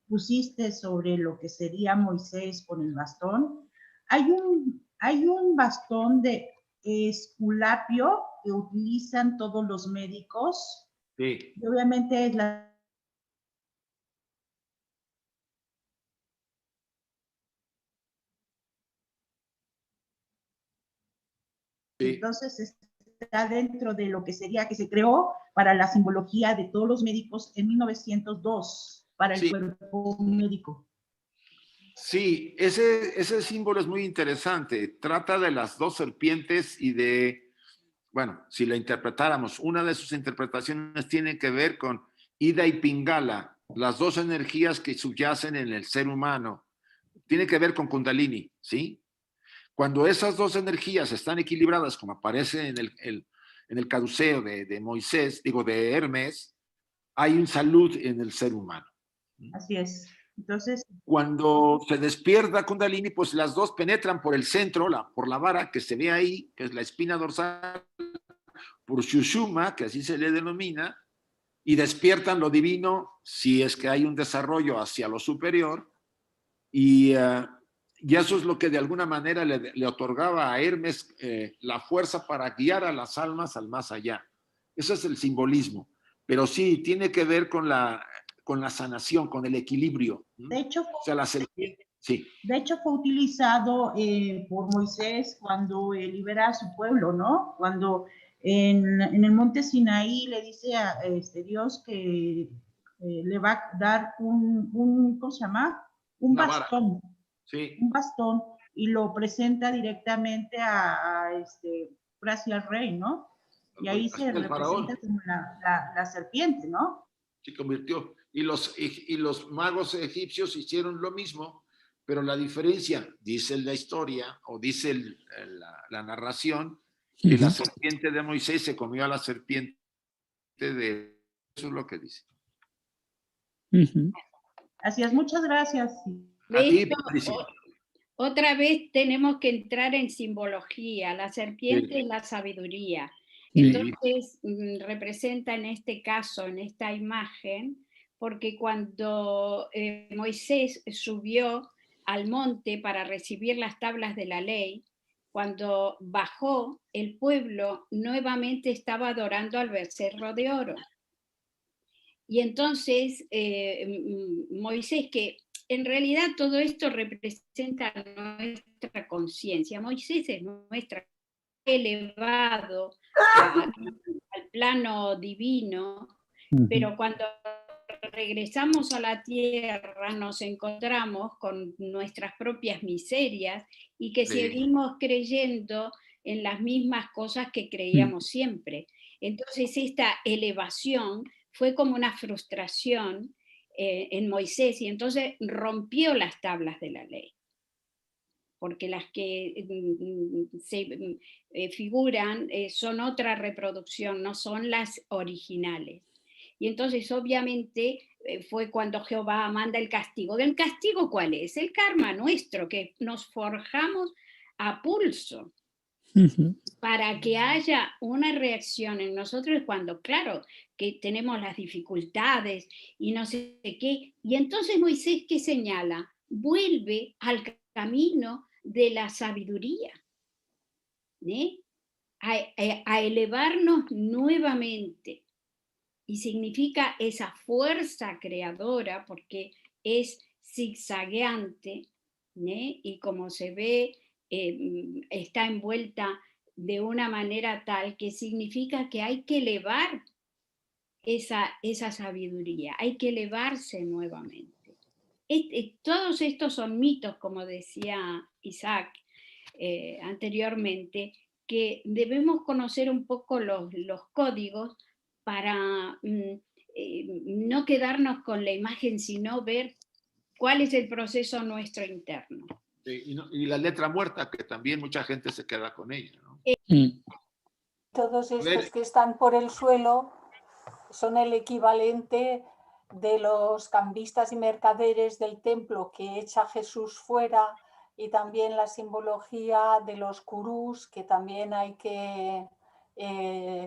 pusiste sobre lo que sería Moisés con el bastón, hay un bastón de Esculapio que utilizan todos los médicos. Sí. Y obviamente es la... Entonces está dentro de lo que sería que se creó para la simbología de todos los médicos en 1902 para el cuerpo médico. Sí, ese símbolo es muy interesante. Trata de las dos serpientes y de bueno, si la interpretáramos, una de sus interpretaciones tiene que ver con Ida y Pingala, las dos energías que subyacen en el ser humano. Tiene que ver con Kundalini, ¿sí? Cuando esas dos energías están equilibradas, como aparece en el caduceo de Moisés, digo, de Hermes, hay un salud en el ser humano. Así es. Entonces, cuando se despierta Kundalini, pues las dos penetran por el centro, por la vara que se ve ahí, que es la espina dorsal, por Shushuma, que así se le denomina, y despiertan lo divino si es que hay un desarrollo hacia lo superior, y eso es lo que de alguna manera le otorgaba a Hermes la fuerza para guiar a las almas al más allá. Ese es el simbolismo, pero sí, tiene que ver con la sanación, con el equilibrio. de hecho, O sea, la serpiente, sí. de hecho fue utilizado por Moisés cuando libera a su pueblo, ¿no? Cuando en el monte Sinaí le dice a Dios que le va a dar ¿cómo se llama? Un bastón. Sí. Un bastón, y lo presenta directamente al rey, ¿no? Y ahí se representa como la serpiente, ¿no? Se convirtió. Y los magos egipcios hicieron lo mismo, pero la diferencia, dice la historia, o dice la narración, que la serpiente de Moisés se comió a la serpiente de... Eso es lo que dice. Así es, muchas gracias. Otra vez tenemos que entrar en simbología. La serpiente es la sabiduría. Entonces, representa en este caso, en esta imagen, porque cuando Moisés subió al monte para recibir las tablas de la ley, cuando bajó, el pueblo nuevamente estaba adorando al becerro de oro. Y entonces Moisés, que en realidad todo esto representa nuestra conciencia. Moisés es nuestra elevado al plano divino, pero cuando regresamos a la tierra nos encontramos con nuestras propias miserias y que seguimos creyendo en las mismas cosas que creíamos siempre. Entonces esta elevación fue como una frustración en Moisés, y entonces rompió las tablas de la ley, porque las que se figuran son otra reproducción, no son las originales. Y entonces obviamente fue cuando Jehová manda el castigo. ¿El castigo cuál es? El karma nuestro, que nos forjamos a pulso. Para que haya una reacción en nosotros cuando, claro, que tenemos las dificultades y no sé qué. Y entonces Moisés, ¿qué señala? Vuelve al camino de la sabiduría, a elevarnos nuevamente. Y significa esa fuerza creadora, porque es zigzagueante, y como se ve, está envuelta de una manera tal que significa que hay que elevar esa sabiduría, hay que elevarse nuevamente. Todos estos son mitos, como decía Isaac anteriormente, que debemos conocer un poco los códigos para no quedarnos con la imagen, sino ver cuál es el proceso nuestro interno. Y la letra muerta, que también mucha gente se queda con ella, ¿no? Todos estos que están por el suelo son el equivalente de los cambistas y mercaderes del templo que echa Jesús fuera, y también la simbología de los gurús, que también hay que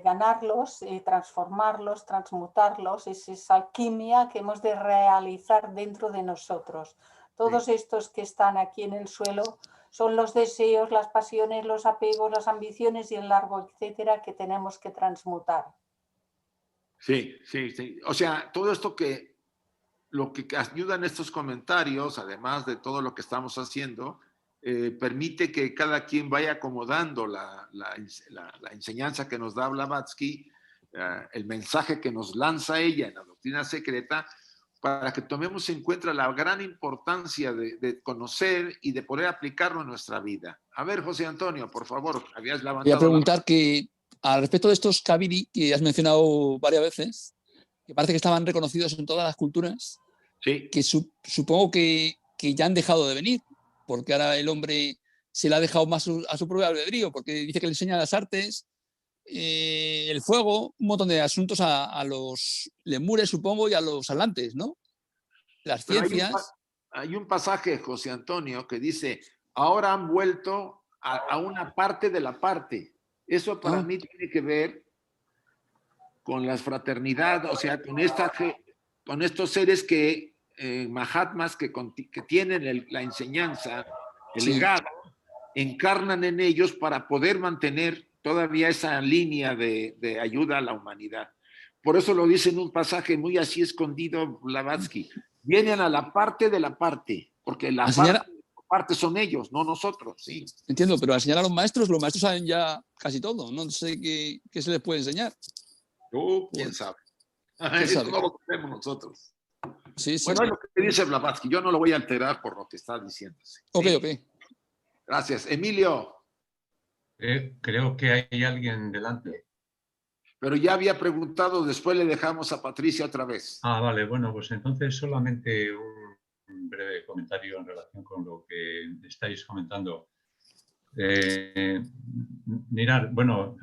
ganarlos, transformarlos, transmutarlos. Es esa alquimia que hemos de realizar dentro de nosotros. Todos estos que están aquí en el suelo son los deseos, las pasiones, los apegos, las ambiciones y el largo etcétera que tenemos que transmutar. Sí. O sea, todo esto lo que ayudan estos comentarios, además de todo lo que estamos haciendo, permite que cada quien vaya acomodando la enseñanza que nos da Blavatsky, el mensaje que nos lanza ella en la doctrina secreta, para que tomemos en cuenta la gran importancia de conocer y de poder aplicarlo en nuestra vida. A ver, José Antonio, por favor, habías levantado. Voy a preguntar que al respecto de estos Kabiri que has mencionado varias veces, que parece que estaban reconocidos en todas las culturas, sí. que supongo que ya han dejado de venir, porque ahora el hombre se le ha dejado más a su propio albedrío, porque dice que le enseña las artes, el fuego, un montón de asuntos a los lemures, supongo, y a los atlantes, ¿no? Las Pero ciencias. hay un pasaje, José Antonio, que dice, ahora han vuelto a una parte de la parte. Eso para mí tiene que ver con la fraternidad, o sea, con estos seres que, Mahatmas, que tienen la enseñanza, el legado, encarnan en ellos para poder mantener todavía esa línea de ayuda a la humanidad. Por eso lo dice en un pasaje muy así escondido Blavatsky. Vienen a la parte de la parte, porque la parte son ellos, no nosotros. Sí. Entiendo, pero al enseñar a los maestros saben ya casi todo. No sé qué se les puede enseñar. ¿Quién sabe? ¿Quién Eso sabe? no lo sabemos nosotros. Sí. Bueno, es lo que dice Blavatsky. Yo no lo voy a alterar por lo que está diciéndose. Ok. Gracias. Emilio. Creo que hay alguien delante. Pero ya había preguntado, después le dejamos a Patricia otra vez. Vale, bueno, pues entonces solamente un breve comentario en relación con lo que estáis comentando. Mirad, bueno,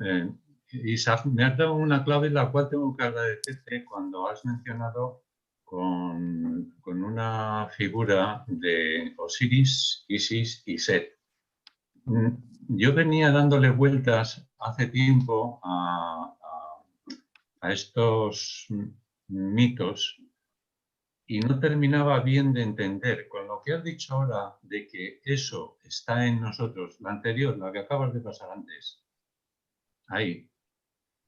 Isaac, me has dado una clave la cual tengo que agradecerte cuando has mencionado con una figura de Osiris, Isis y Set. Yo venía dándole vueltas hace tiempo a estos mitos y no terminaba bien de entender. Con lo que has dicho ahora de que eso está en nosotros, la anterior, la que acabas de pasar antes, ahí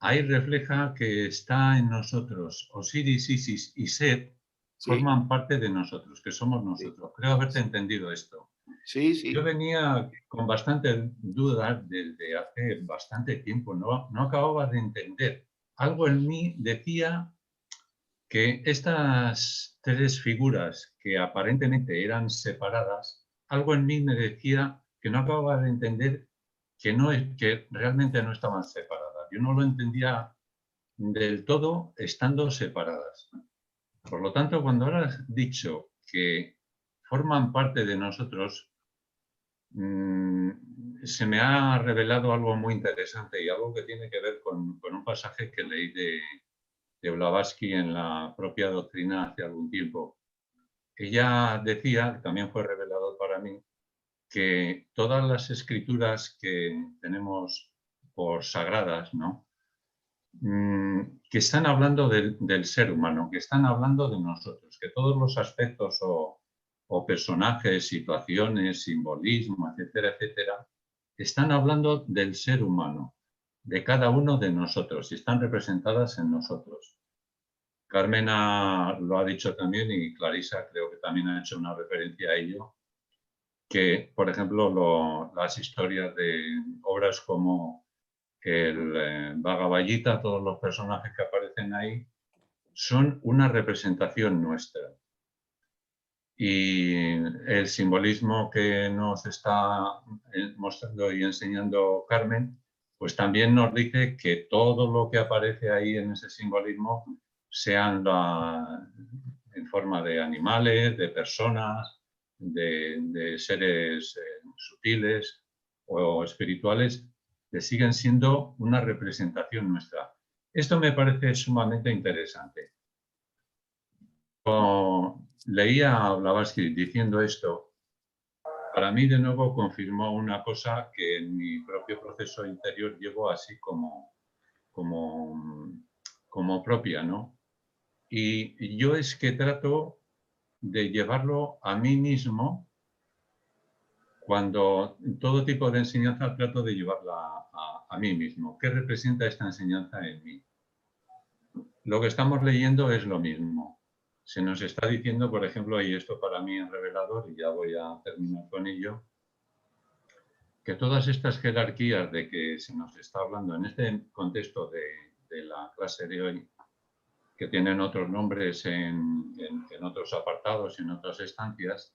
refleja que está en nosotros. Osiris, Isis y Set forman parte de nosotros, que somos nosotros. Creo haberte entendido esto. Yo venía con bastantes dudas desde hace bastante tiempo, no acababa de entender. Algo en mí decía que estas tres figuras que aparentemente eran separadas, algo en mí me decía que no acababa de entender que realmente no estaban separadas. Yo no lo entendía del todo estando separadas. Por lo tanto, cuando ahora has dicho que forman parte de nosotros, se me ha revelado algo muy interesante y algo que tiene que ver con un pasaje que leí de Blavatsky en la propia doctrina hace algún tiempo. Ella decía, también fue revelador para mí, que todas las escrituras que tenemos por sagradas, ¿no? Que están hablando del ser humano, que están hablando de nosotros, que todos los aspectos o personajes, situaciones, simbolismo, etcétera, etcétera, están hablando del ser humano, de cada uno de nosotros, y están representadas en nosotros. Carmen lo ha dicho también, y Clarisa creo que también ha hecho una referencia a ello, que, por ejemplo, las historias de obras como el Bhagavad Gita, todos los personajes que aparecen ahí, son una representación nuestra. Y el simbolismo que nos está mostrando y enseñando Carmen, pues también nos dice que todo lo que aparece ahí en ese simbolismo, sean en forma de animales, de personas, de seres sutiles o espirituales, que siguen siendo una representación nuestra. Esto me parece sumamente interesante. Cuando leía a Blavatsky diciendo esto, para mí de nuevo confirmó una cosa que en mi propio proceso interior llevo así como propia, ¿no? Y yo es que trato de llevarlo a mí mismo. Cuando todo tipo de enseñanza trato de llevarla a mí mismo. ¿Qué representa esta enseñanza en mí? Lo que estamos leyendo es lo mismo. Se nos está diciendo, por ejemplo, y esto para mí es revelador, y ya voy a terminar con ello, que todas estas jerarquías de que se nos está hablando en este contexto de la clase de hoy, que tienen otros nombres en otros apartados y en otras estancias,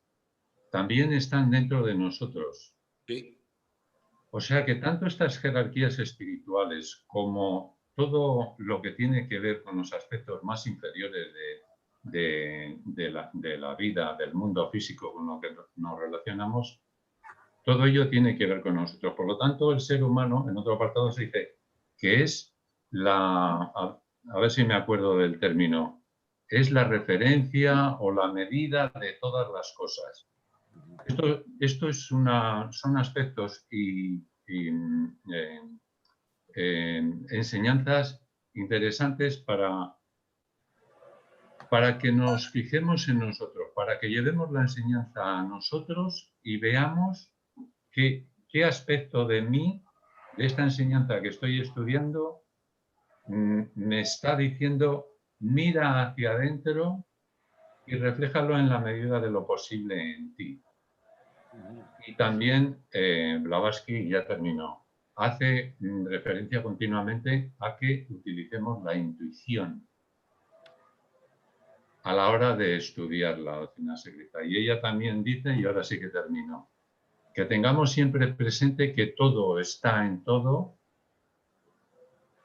también están dentro de nosotros. Sí. O sea que tanto estas jerarquías espirituales como todo lo que tiene que ver con los aspectos más inferiores de la vida, del mundo físico con lo que nos relacionamos, todo ello tiene que ver con nosotros. Por lo tanto, el ser humano, en otro apartado se dice que es a ver si me acuerdo del término, es la referencia o la medida de todas las cosas. Esto son aspectos y enseñanzas interesantes para que nos fijemos en nosotros, para que llevemos la enseñanza a nosotros y veamos qué aspecto de mí, de esta enseñanza que estoy estudiando, me está diciendo, mira hacia adentro y refléjalo en la medida de lo posible en ti. Y también Blavatsky, ya terminó, hace referencia continuamente a que utilicemos la intuición a la hora de estudiar la doctrina secreta. Y ella también dice, y ahora sí que termino, que tengamos siempre presente que todo está en todo,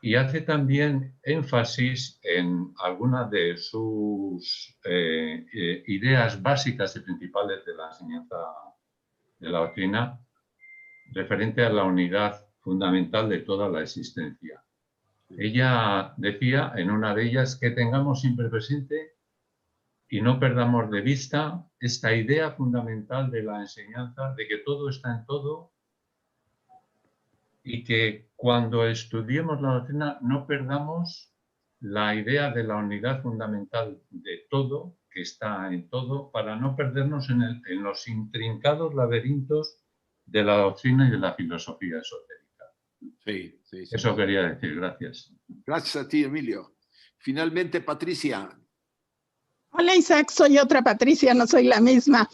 y hace también énfasis en algunas de sus ideas básicas y principales de la enseñanza de la doctrina, referente a la unidad fundamental de toda la existencia. Ella decía en una de ellas que tengamos siempre presente y no perdamos de vista esta idea fundamental de la enseñanza de que todo está en todo y que cuando estudiemos la doctrina no perdamos la idea de la unidad fundamental de todo, que está en todo, para no perdernos en los intrincados laberintos de la doctrina y de la filosofía esotérica. Sí, sí, sí. Eso quería decir, gracias. Gracias a ti, Emilio. Finalmente, Patricia. Hola, Isaac, soy otra Patricia, no soy la misma.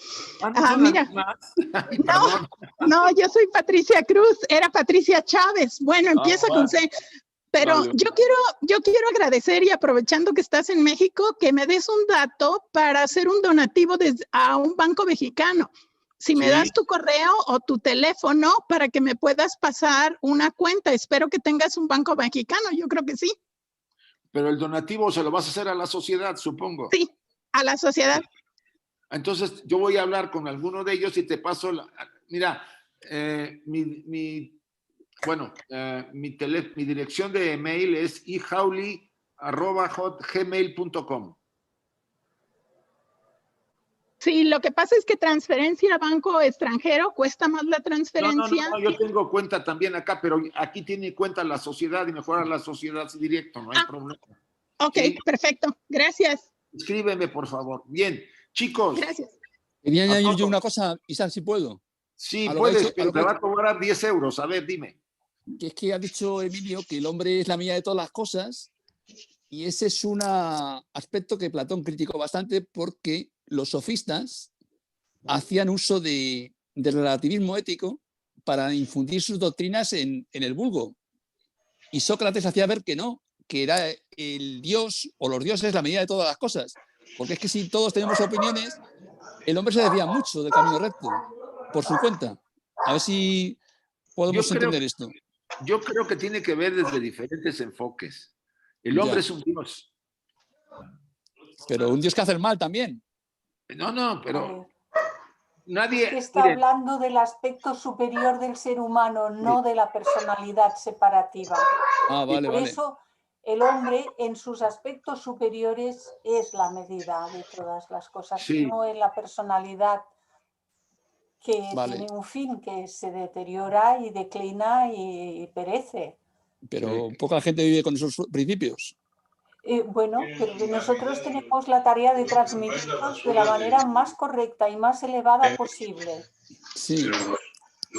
Mira, no, yo soy Patricia Cruz, era Patricia Chávez. Bueno, empieza con C. Pero vale. yo quiero agradecer, y aprovechando que estás en México, que me des un dato para hacer un donativo a un banco mexicano. Si me das tu correo o tu teléfono para que me puedas pasar una cuenta. Espero que tengas un banco mexicano, yo creo que sí. Pero el donativo se lo vas a hacer a la sociedad, supongo. Sí, a la sociedad. Entonces, yo voy a hablar con alguno de ellos y te paso, mira, mi dirección de email es ijauli@gmail.com. Sí, lo que pasa es que transferencia a banco extranjero cuesta más la transferencia. No, yo tengo cuenta también acá, pero aquí tiene cuenta la sociedad y mejor a la sociedad directo, no hay problema. Ok, ¿sí? Perfecto, gracias. Escríbeme, por favor. Bien, chicos. Gracias. Quería añadir yo una cosa, Isaac, si puedo. Sí, puedes, pero te va a cobrar 10 euros. A ver, dime. Que es que ha dicho Emilio que el hombre es la medida de todas las cosas, y ese es un aspecto que Platón criticó bastante, porque los sofistas hacían uso del relativismo ético para infundir sus doctrinas en el vulgo. Y Sócrates hacía ver que no, que era el Dios o los dioses la medida de todas las cosas. Porque es que si todos tenemos opiniones, el hombre se desvía mucho del camino recto, por su cuenta. A ver si podemos entender esto. Yo creo que tiene que ver desde diferentes enfoques. El hombre es un Dios. Pero un Dios que hace el mal también. No, pero nadie... Está hablando del aspecto superior del ser humano, no de la personalidad separativa. Vale, Por eso el hombre en sus aspectos superiores es la medida de todas las cosas, no es la personalidad que tiene un fin, que se deteriora y declina y perece. Pero poca gente vive con esos principios. Bueno, pero nosotros tenemos la tarea de transmitirlos de la manera más correcta y más elevada posible. Sí.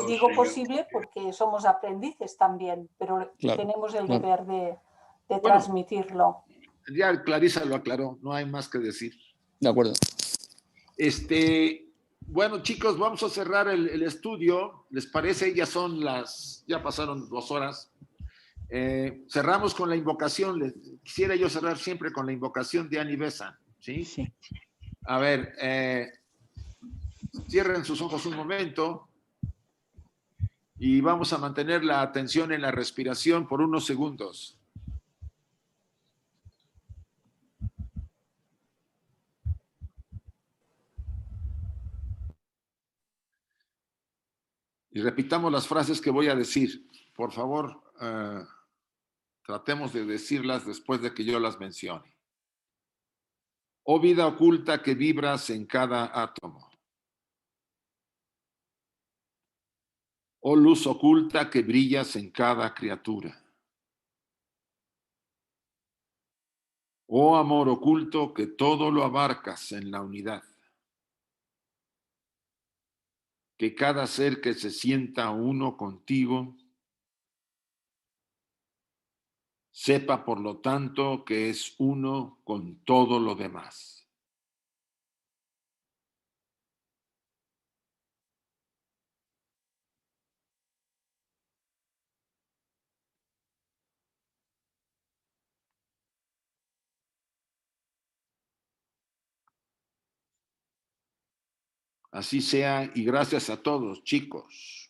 Digo posible porque somos aprendices también, pero tenemos el deber de transmitirlo. Ya Clarisa lo aclaró, no hay más que decir. De acuerdo. Bueno, chicos, vamos a cerrar el estudio. ¿Les parece? Ya pasaron 2 horas. Cerramos con la invocación. Quisiera yo cerrar siempre con la invocación de Ani Besa. ¿Sí? Sí. A ver, cierren sus ojos un momento. Y vamos a mantener la atención en la respiración por unos segundos. Y repitamos las frases que voy a decir. Por favor, tratemos de decirlas después de que yo las mencione. Oh vida oculta que vibras en cada átomo. Oh luz oculta que brillas en cada criatura. Oh amor oculto que todo lo abarcas en la unidad. Que cada ser que se sienta uno contigo sepa por lo tanto que es uno con todo lo demás. Así sea y gracias a todos, chicos.